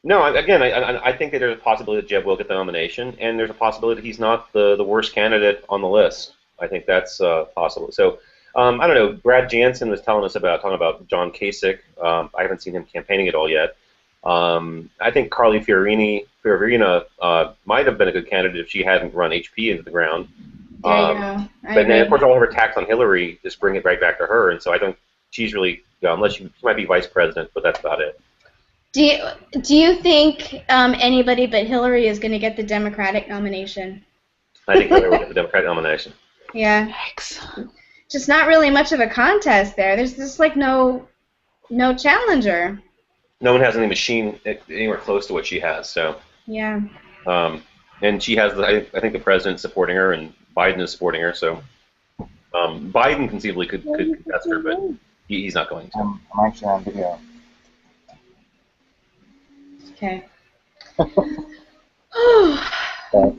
No, again, I think that there's a possibility that Jeb will get the nomination, and there's a possibility that he's not the worst candidate on the list. I think that's possible. So, I don't know. Brad Jansen was talking about John Kasich. I haven't seen him campaigning at all yet. I think Carly Fiorina might have been a good candidate if she hadn't run HP into the ground. There you go. But then, of course, all of her attacks on Hillary just bring it right back to her, and so I don't. She's really, unless she might be vice president, but that's about it. Do you think anybody but Hillary is going to get the Democratic nomination? I think Hillary will get the Democratic nomination. Yeah. Thanks. Just not really much of a contest there. There's just like no challenger. No one has any machine anywhere close to what she has. So. Yeah. And she has, I think the president's supporting her, and Biden is supporting her. So, Biden conceivably could contest her, but he's not going to. I'm actually on video. Okay. Well.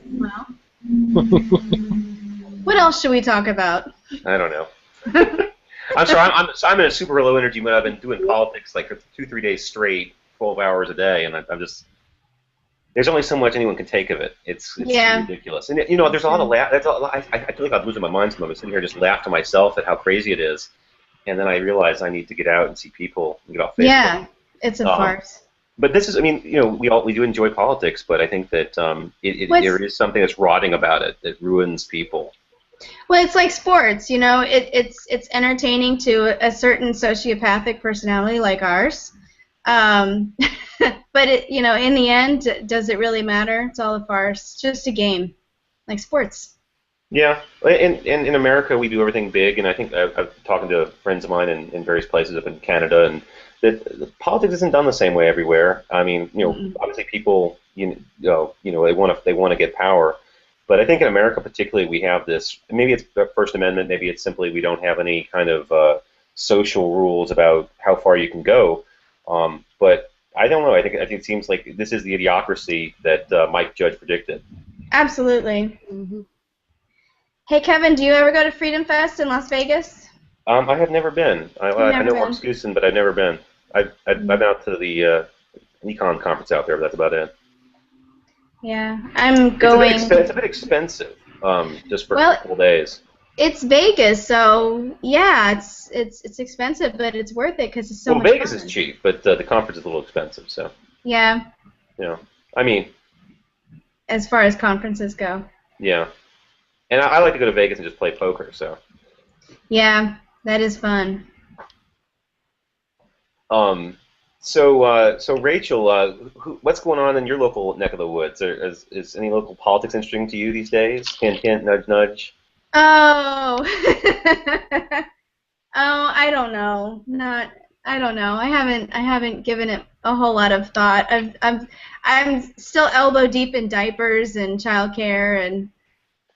What else should we talk about? I don't know. I'm sorry. I'm in a super low energy mood. I've been doing politics like 2-3 days straight, 12 hours a day, and I'm just. There's only so much anyone can take of it. It's ridiculous. And there's a lot of laugh. I feel like I'm losing my mind some of it. Sitting here just laugh to myself at how crazy it is, and then I realize I need to get out and see people and get off Facebook. Yeah, it's a farce. But this is, I mean, we do enjoy politics, but I think that there is something that's rotting about it that ruins people. Well, it's like sports, it's entertaining to a certain sociopathic personality like ours. But in the end, does it really matter? It's all a farce. It's just a game, like sports. Yeah, and in America, we do everything big, and I think I've talking to friends of mine in various places up in Canada, and that politics isn't done the same way everywhere. I mean, obviously people, they want to get power, but I think in America particularly we have this. Maybe it's the First Amendment. Maybe it's simply we don't have any kind of social rules about how far you can go. But I don't know. I think it seems like this is the idiocracy that Mike Judge predicted. Absolutely. Mm-hmm. Hey, Kevin, do you ever go to Freedom Fest in Las Vegas? I have never been. I know Mark Scusen, but I've never been. I've been out to the Econ conference out there, but that's about it. Yeah, I'm going. It's a bit expensive, just for a couple days. It's Vegas, so yeah, it's expensive, but it's worth it because it's so much Vegas fun. Is cheap, but the conference is a little expensive, so. Yeah. I mean. As far as conferences go. Yeah, and I like to go to Vegas and just play poker, so. Yeah, that is fun. So Rachel, what's going on in your local neck of the woods? Is any local politics interesting to you these days? Hint, hint, nudge, nudge. Oh. I don't know. I don't know. I haven't given it a whole lot of thought. I'm still elbow deep in diapers and childcare and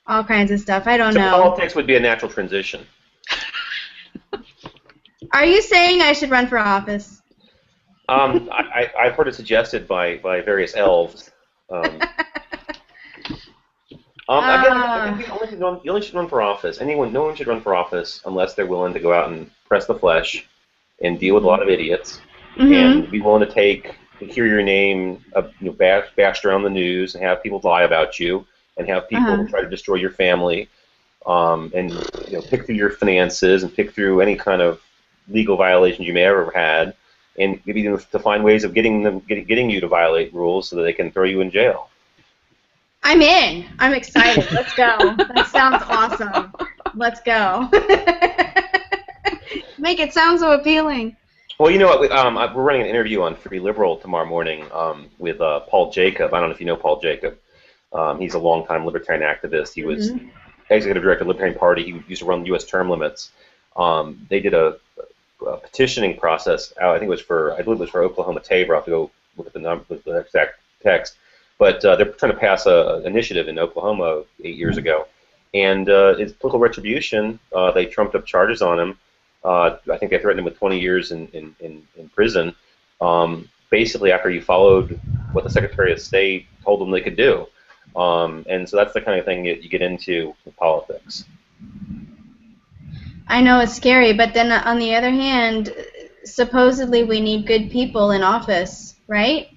all kinds of stuff. I don't know. Politics would be a natural transition. Are you saying I should run for office? I've heard it suggested by various elves. Again, you only should run for office. No one should run for office unless they're willing to go out and press the flesh and deal with a lot of idiots, and be willing to hear your name, bashed around the news, and have people lie about you, and have people try to destroy your family, and pick through your finances and pick through any kind of legal violations you may have ever had, and maybe to find ways of getting you to violate rules so that they can throw you in jail. I'm in. I'm excited. Let's go. That sounds awesome. Let's go. Make it sound so appealing. Well, you know what? We're running an interview on Free Liberal tomorrow morning with Paul Jacob. I don't know if you know Paul Jacob. He's a longtime libertarian activist. He was executive director of the Libertarian Party. He used to run U.S. term limits. They did a petitioning process out. I think I believe it was for Oklahoma Tabor. I'll have to go look at the exact text. But they're trying to pass an initiative in Oklahoma 8 years ago. And it's political retribution. They trumped up charges on him. I think they threatened him with 20 years in prison, basically after he followed what the Secretary of State told them they could do. And so that's the kind of thing that you get into with politics. I know it's scary, but then on the other hand, supposedly we need good people in office, right?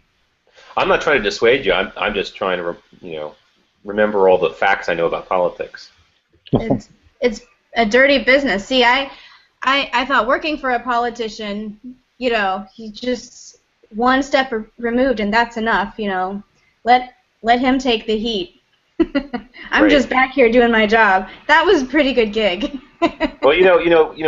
I'm not trying to dissuade you. I'm just trying to, remember all the facts I know about politics. It's a dirty business. See, I thought working for a politician, he's just one step removed, and that's enough. Let him take the heat. I'm Right. just back here doing my job. That was a pretty good gig. Well,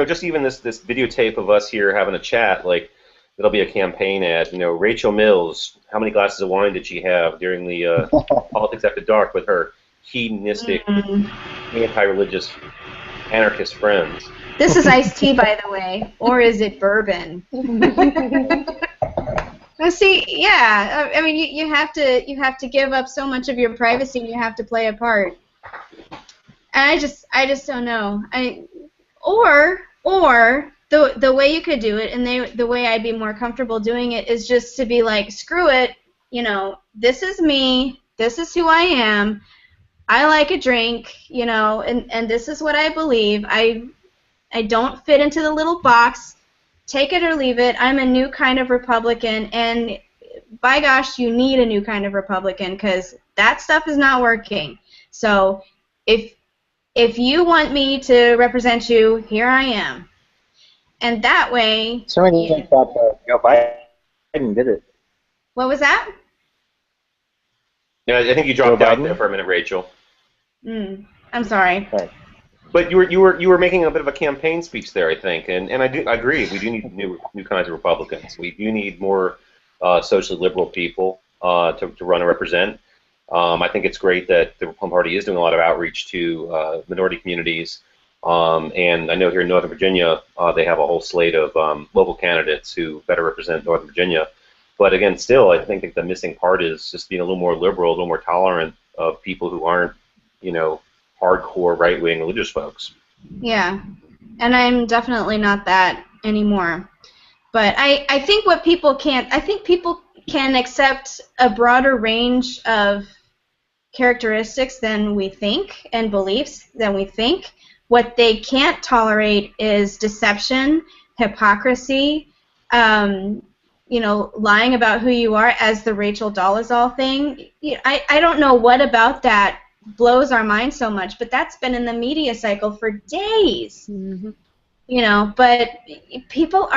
just even this videotape of us here having a chat, like it'll be a campaign ad. Rachel Mills, how many glasses of wine did she have during the Politics After Dark with her hedonistic, anti-religious, anarchist friends? This is iced tea, by the way, or is it bourbon? Well, see, yeah, I mean, you have to give up so much of your privacy, and you have to play a part. And I just don't know. Or the way you could do it, and the way I'd be more comfortable doing it, is just to be like, screw it, this is me, this is who I am, I like a drink, and this is what I believe. I don't fit into the little box. Take it or leave it. I'm a new kind of Republican, and by gosh, you need a new kind of Republican, because that stuff is not working. So if you want me to represent you, here I am. And that way... Somebody thought Joe Biden did it. What was that? Yeah, I think you dropped out there for a minute, Rachel. I'm sorry. Right. But you were making a bit of a campaign speech there, I think, and I agree. We do need new kinds of Republicans. We do need more socially liberal people to run and represent. I think it's great that the Republican Party is doing a lot of outreach to minority communities, and I know here in Northern Virginia they have a whole slate of local candidates who better represent Northern Virginia. But again, still, I think the missing part is just being a little more liberal, a little more tolerant of people who aren't, hardcore right-wing religious folks. Yeah, and I'm definitely not that anymore. But I think people can accept a broader range of characteristics than we think, and beliefs than we think. What they can't tolerate is deception, hypocrisy, lying about who you are, as the Rachel Dolezal thing. I don't know what about that blows our mind so much, but that's been in the media cycle for days. But people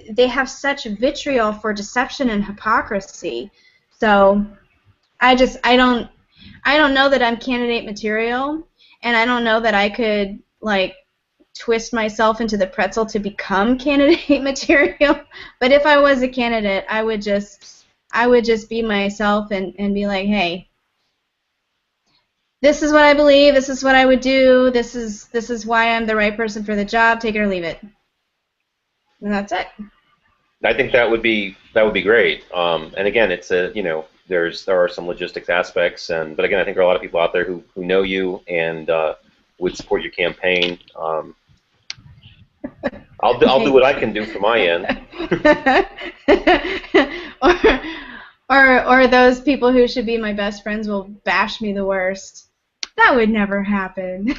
they have such vitriol for deception and hypocrisy. So I don't know that I'm candidate material, and I don't know that I could twist myself into the pretzel to become candidate material. But if I was a candidate, I would just be myself and be like, hey, this is what I believe, this is what I would do, this is why I'm the right person for the job, take it or leave it. And that's it. I think that would be great. And again, it's there are some logistics aspects, but again, I think there are a lot of people out there who know you and would support your campaign. I'll do what I can do for my end. or those people who should be my best friends will bash me the worst. That would never happen.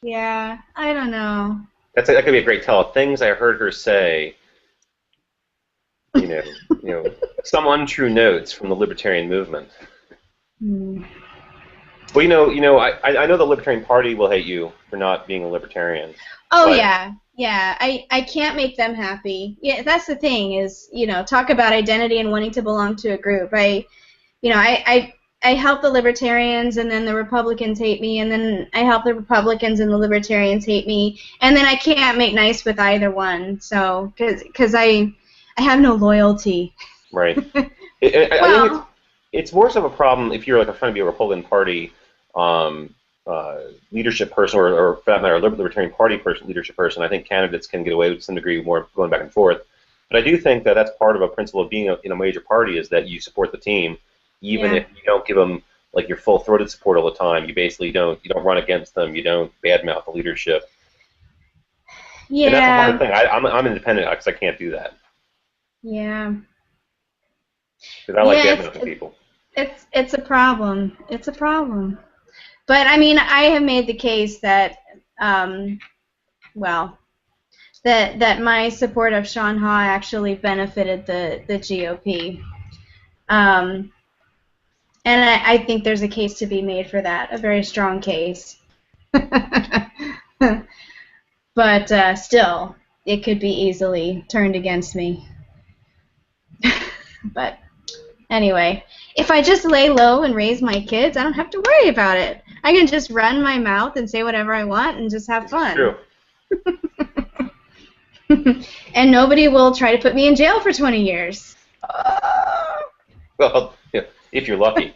Yeah, I don't know. That could be a great tell. Things I heard her say. Some untrue notes from the libertarian movement. Well, I know the Libertarian Party will hate you for not being a libertarian. Oh yeah. I can't make them happy. Yeah, that's the thing is, talk about identity and wanting to belong to a group. I help the libertarians, and then the Republicans hate me, and then I help the Republicans and the libertarians hate me, and then I can't make nice with either one. So, because I have no loyalty. Right. I think it's more so of a problem if you're trying to be a Republican Party leadership person, or for that matter, a Libertarian Party leadership person, I think candidates can get away with some degree more going back and forth. But I do think that that's part of a principle of being in a major party is that you support the team, even if you don't give them like your full-throated support all the time. You basically don't run against them. You don't badmouth the leadership. Yeah. And that's a hard thing. I'm independent because I can't do that. Yeah. Because I like badmouthing people. It's a problem. It's a problem. But I mean, I have made the case that, that my support of Sean Haw actually benefited the GOP. And I think there's a case to be made for that, a very strong case. But still, it could be easily turned against me. But anyway, if I just lay low and raise my kids, I don't have to worry about it. I can just run my mouth and say whatever I want and just have fun. True. And nobody will try to put me in jail for 20 years. Well, if you're lucky.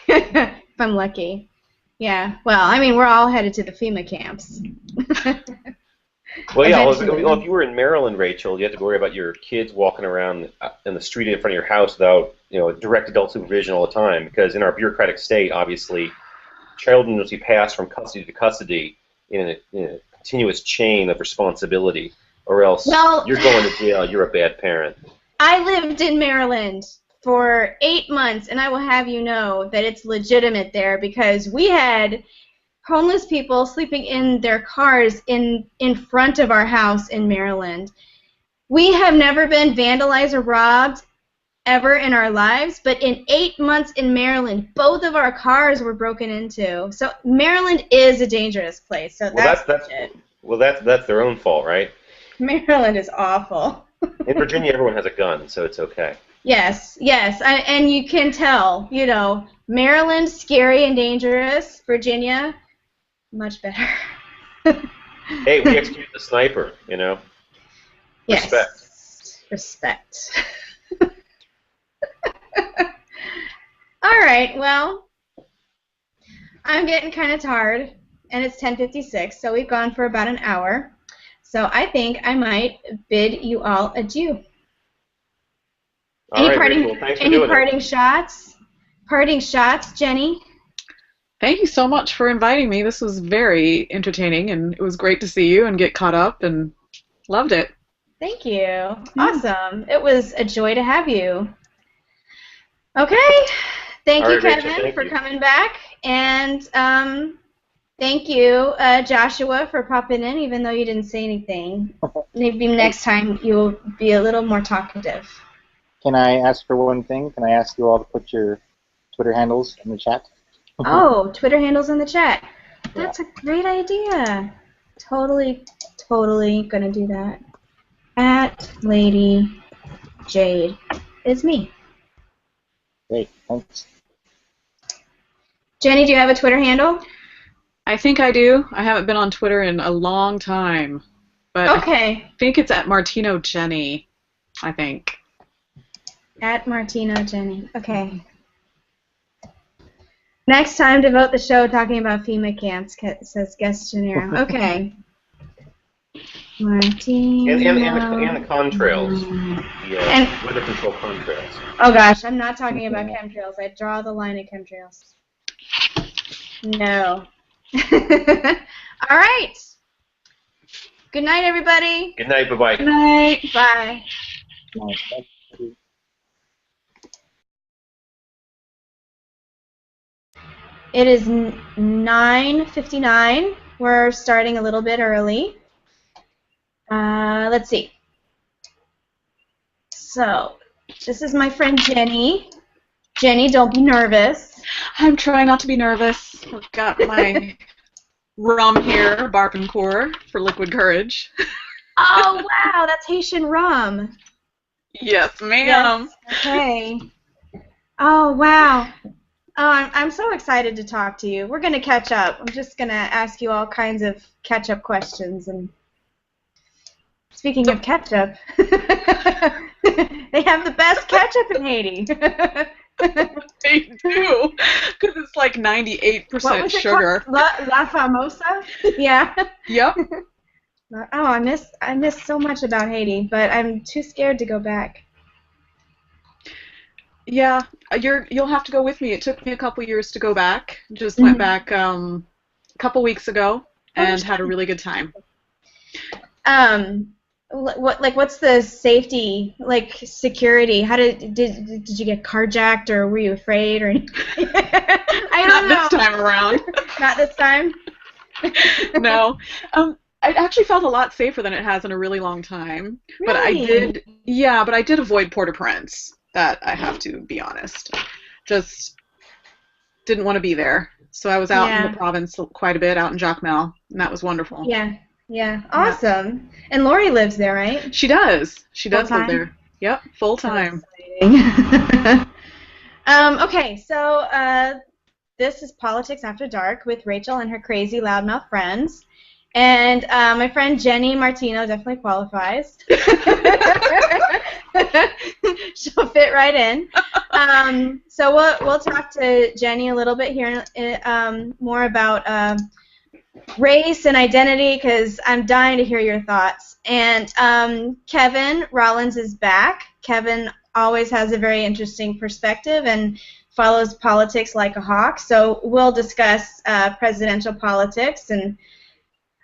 If I'm lucky. Yeah. Well, I mean, we're all headed to the FEMA camps. Well, yeah. Well, if you were in Maryland, Rachel, you had to worry about your kids walking around in the street in front of your house without, direct adult supervision all the time. Because in our bureaucratic state, obviously, children must be passed from custody to custody in a continuous chain of responsibility, or else you're going to jail. You're a bad parent. I lived in Maryland for 8 months, and I will have you know that it's legitimate there because we had homeless people sleeping in their cars in front of our house in Maryland. We have never been vandalized or robbed ever in our lives, but in 8 months in Maryland, both of our cars were broken into. So Maryland is a dangerous place. So that's their own fault, right? Maryland is awful. In Virginia, everyone has a gun, so it's okay. Yes, and you can tell, Maryland, scary and dangerous. Virginia, much better. Hey, we executed the sniper, Yes. Respect. All right, well, I'm getting kind of tired, and it's 10:56, so we've gone for about an hour. So I think I might bid you all adieu. Any parting shots? Parting shots, Jenny? Thank you so much for inviting me. This was very entertaining, and it was great to see you and get caught up, and loved it. Thank you. Awesome. It was a joy to have you. Okay. Thank you, Kevin, for coming back. And thank you, Joshua, for popping in, even though you didn't say anything. Maybe next time you'll be a little more talkative. Can I ask for one thing? Can I ask you all to put your Twitter handles in the chat? Oh, Twitter handles in the chat. That's a great idea. Totally gonna do that. At Lady Jade is me. Great, thanks. Jenny, do you have a Twitter handle? I think I do. I haven't been on Twitter in a long time. But okay. I think it's at Martino Jenny, I think. At Martino Jenny. Okay. Next time, devote the show talking about FEMA camps, says Guest Gennaro. Okay. Martino. And the contrails. The weather control contrails. Oh gosh, I'm not talking about chemtrails. I draw the line at chemtrails. No. All right. Good night, everybody. Good night. Bye-bye. Good night. Bye. It is 9:59. We're starting a little bit early. Let's see. So, this is my friend Jenny. Jenny, don't be nervous. I'm trying not to be nervous. I've got my rum here, Barbancourt, for liquid courage. Oh, wow, that's Haitian rum. Yes, ma'am. Yes. Okay. Oh, wow. Oh, I'm so excited to talk to you. We're going to catch up. I'm just going to ask you all kinds of catch-up questions. And speaking of ketchup, they have the best ketchup in Haiti. They do, because it's just like 98% What was it sugar. called? La Famosa? Yeah. Yep. Oh, I miss so much about Haiti, but I'm too scared to go back. Yeah, you'll have to go with me. It took me a couple years to go back. Just went back a couple weeks ago and had a really good time. What's the safety, like security? How did you get carjacked, or were you afraid, or anything? I don't know. Not this time around. Not this time? No. It actually felt a lot safer than it has in a really long time. Really? But I did avoid Port-au-Prince. That I have to be honest. Just didn't want to be there. So I was out in the province quite a bit, out in Jacmel, and that was wonderful. Yeah. Awesome. And Lori lives there, right? She does. She does live Full-time? there. Yep, full time. Okay, so this is Politics After Dark with Rachel and her crazy loudmouth friends. And my friend Jenny Martino definitely qualifies. She'll fit right in. So we'll talk to Jenny a little bit here, more about race and identity, because I'm dying to hear your thoughts. And Kevin Rollins is back. Kevin always has a very interesting perspective and follows politics like a hawk. So we'll discuss presidential politics and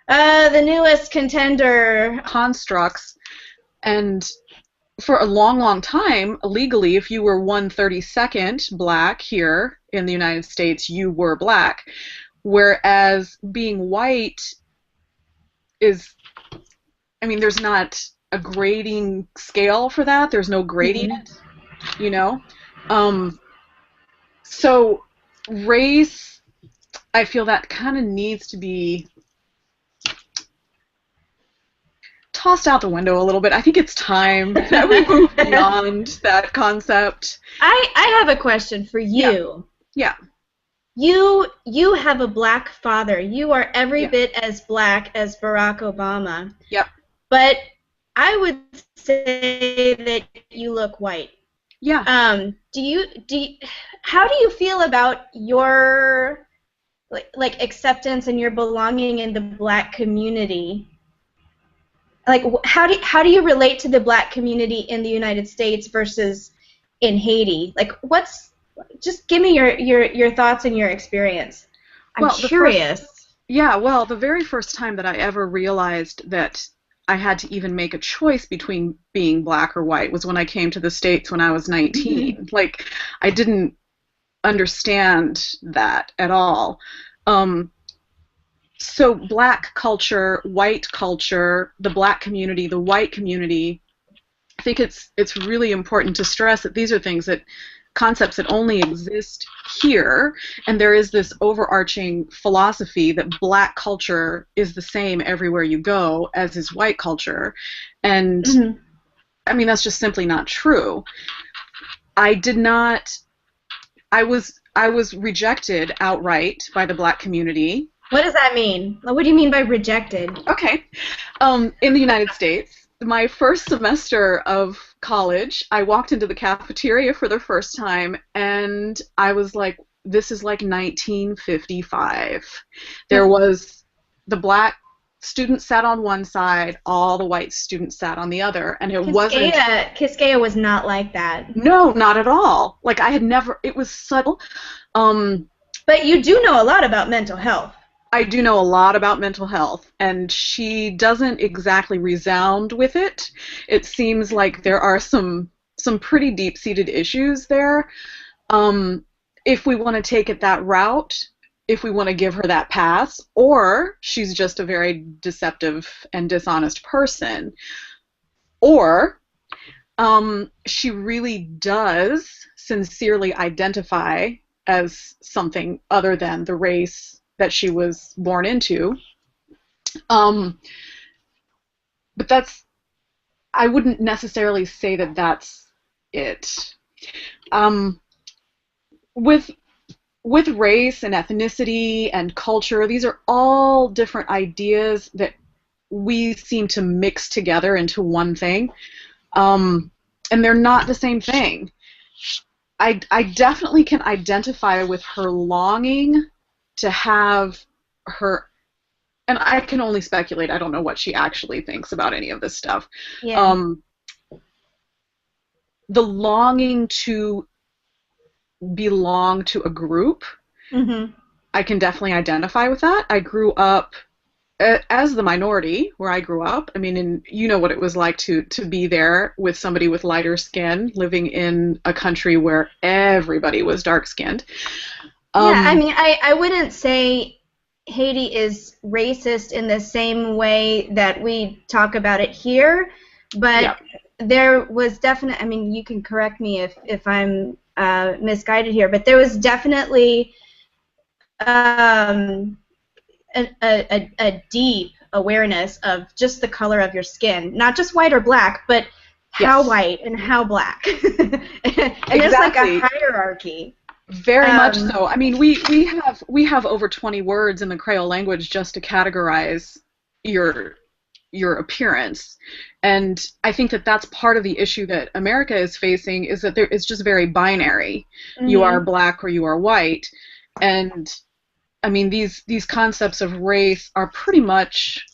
the newest contender constructs. And for a long, long time, legally, if you were 1/32nd black here in the United States, you were black. Whereas being white is, I mean, there's not a grading scale for that. There's no grading it, you know? So race, I feel that kind of needs to be tossed out the window a little bit. I think it's time that we move beyond that concept. I have a question for you. Yeah. You have a black father. You are every bit as black as Barack Obama. Yep. But I would say that you look white. Yeah. How do you feel about your like acceptance and your belonging in the black community? Like, how do you relate to the black community in the United States versus in Haiti? Like, just give me your thoughts and your experience. I'm curious. Well, the very first time that I ever realized that I had to even make a choice between being black or white was when I came to the States when I was 19. Like, I didn't understand that at all. So black culture, white culture, the black community, the white community, I think it's really important to stress that these are concepts that only exist here, and there is this overarching philosophy that black culture is the same everywhere you go as is white culture. And I mean, that's just simply not true. I was rejected outright by the black community. What does that mean? What do you mean by rejected? Okay. In the United States, my first semester of college, I walked into the cafeteria for the first time, and I was like, this is like 1955. There was the black students sat on one side, all the white students sat on the other, and Kiskea was not like that. No, not at all. Like, it was subtle. But you do know a lot about mental health. I do know a lot about mental health, and she doesn't exactly resound with it. It seems like there are some pretty deep-seated issues there. If we want to take it that route, if we want to give her that pass, or she's just a very deceptive and dishonest person, or she really does sincerely identify as something other than the race that she was born into. But I wouldn't necessarily say that that's it. With race and ethnicity and culture, these are all different ideas that we seem to mix together into one thing, and they're not the same thing. I definitely can identify with her longing to have her, and I can only speculate. I don't know what she actually thinks about any of this stuff. Yeah. The longing to belong to a group, Mm-hmm. I can definitely identify with that. I grew up as the minority where I grew up. I mean, and you know what it was like to be there with somebody with lighter skin, living in a country where everybody was dark-skinned. Yeah, I mean, I wouldn't say Haiti is racist in the same way that we talk about it here, but there was definitely, I mean, you can correct me if I'm misguided here, but there was definitely a deep awareness of just the color of your skin, not just white or black, but how white and how black. And there's like a hierarchy. Very much so. I mean, we have over 20 words in the Creole language just to categorize your appearance, and I think that that's part of the issue that America is facing, is that it's just very binary. Mm-hmm. You are black or you are white, and I mean these concepts of race are pretty much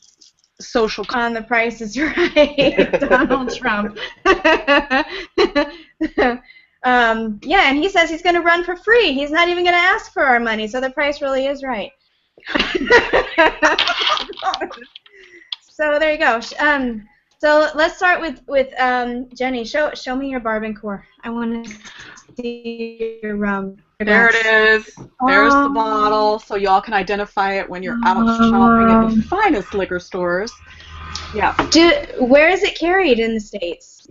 social. On The Price is Right, Donald Trump. Yeah, and he says he's going to run for free. He's not even going to ask for our money, so the price really is right. So there you go. So let's start with Jenny. Show me your Barbancourt. I want to see your rum. There it is. There's the bottle, so y'all can identify it when you're out shopping at the finest liquor stores. Yeah. Where is it carried in the States?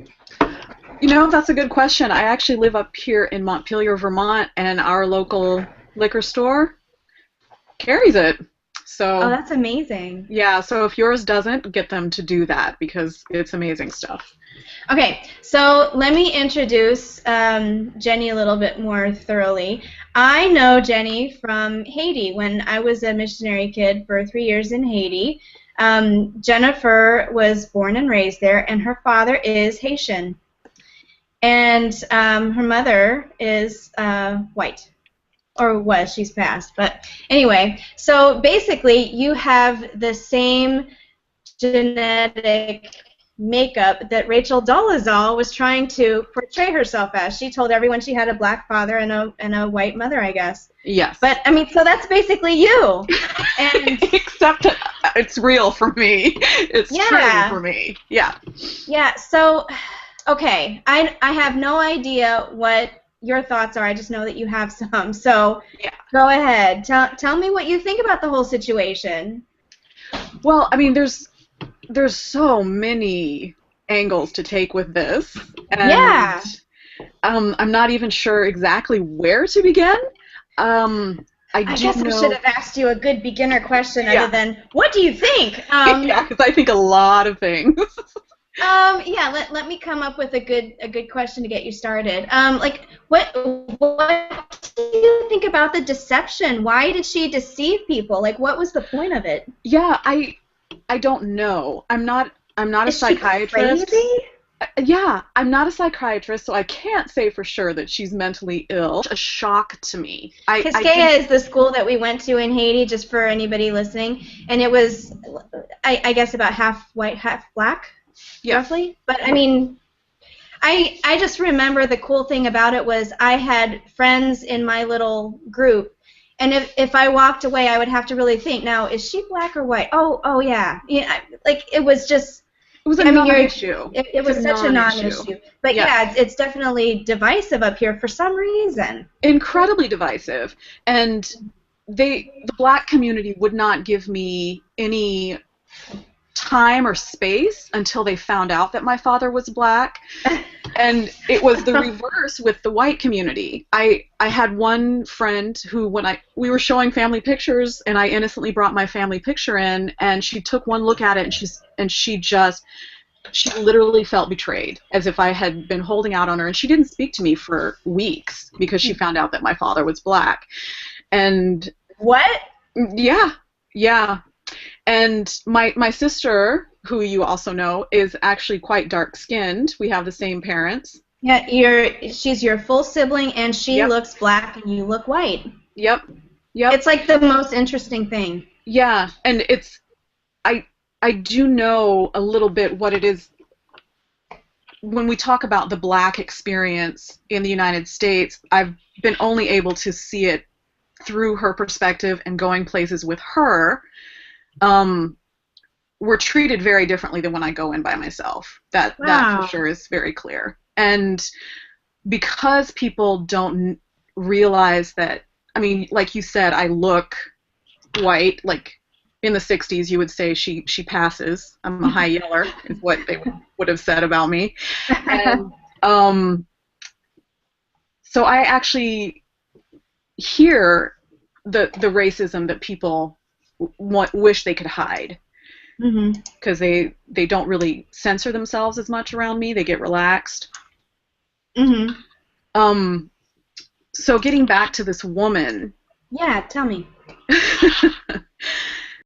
You know, that's a good question. I actually live up here in Montpelier, Vermont, and our local liquor store carries it. So, oh, that's amazing. Yeah, so if yours doesn't, get them to do that because it's amazing stuff. Okay, so let me introduce Jenny a little bit more thoroughly. I know Jenny from Haiti when I was a missionary kid for 3 years in Haiti. Jennifer was born and raised there, and her father is Haitian. And her mother is white, or was, she's passed. But anyway, so basically you have the same genetic makeup that Rachel Dolezal was trying to portray herself as. She told everyone she had a black father and a white mother, I guess. Yes. But, I mean, so that's basically you. And except it's real for me. It's true for me. Yeah. Yeah, so... Okay, I have no idea what your thoughts are. I just know that you have some. So go ahead. Tell me what you think about the whole situation. Well, I mean, there's so many angles to take with this. And, I'm not even sure exactly where to begin. I guess I should have asked you a good beginner question other than, what do you think? Yeah, because I think a lot of things. Let me come up with a good question to get you started. Like, what do you think about the deception? Why did she deceive people? Like, what was the point of it? Yeah, I don't know. I'm not a psychiatrist. She crazy? Yeah, I'm not a psychiatrist, so I can't say for sure that she's mentally ill. It's a shock to me. Quisqueya is the school that we went to in Haiti, just for anybody listening, and it was, I guess, about half white, half black. Roughly. But I mean, I just remember the cool thing about it was I had friends in my little group, and if I walked away, I would have to really think, now, is she black or white? Oh yeah. Like, it was just... It was a non-issue. It was such a non-issue. But it's definitely divisive up here for some reason. Incredibly divisive. And the black community would not give me any time or space until they found out that my father was black. And it was the reverse with the white community. I had one friend who, when we were showing family pictures, and I innocently brought my family picture in, and she took one look at it, and she literally felt betrayed, as if I had been holding out on her, and she didn't speak to me for weeks because she found out that my father was black. And what? Yeah. And my sister, who you also know, is actually quite dark-skinned. We have the same parents. Yeah, she's your full sibling, and she Yep. looks black, and you look white. Yep. Yep. It's like the most interesting thing. Yeah, and I do know a little bit what it is when we talk about the black experience in the United States. I've been only able to see it through her perspective and going places with her. We're treated very differently than when I go in by myself. That for sure is very clear. And because people don't realize that, I mean, like you said, I look white. Like in the 60s, you would say she passes. I'm a high yeller, is what they would have said about me. And so I actually hear the racism that people wish they could hide. Because they don't really censor themselves as much around me. They get relaxed. So getting back to this woman. Yeah, tell me.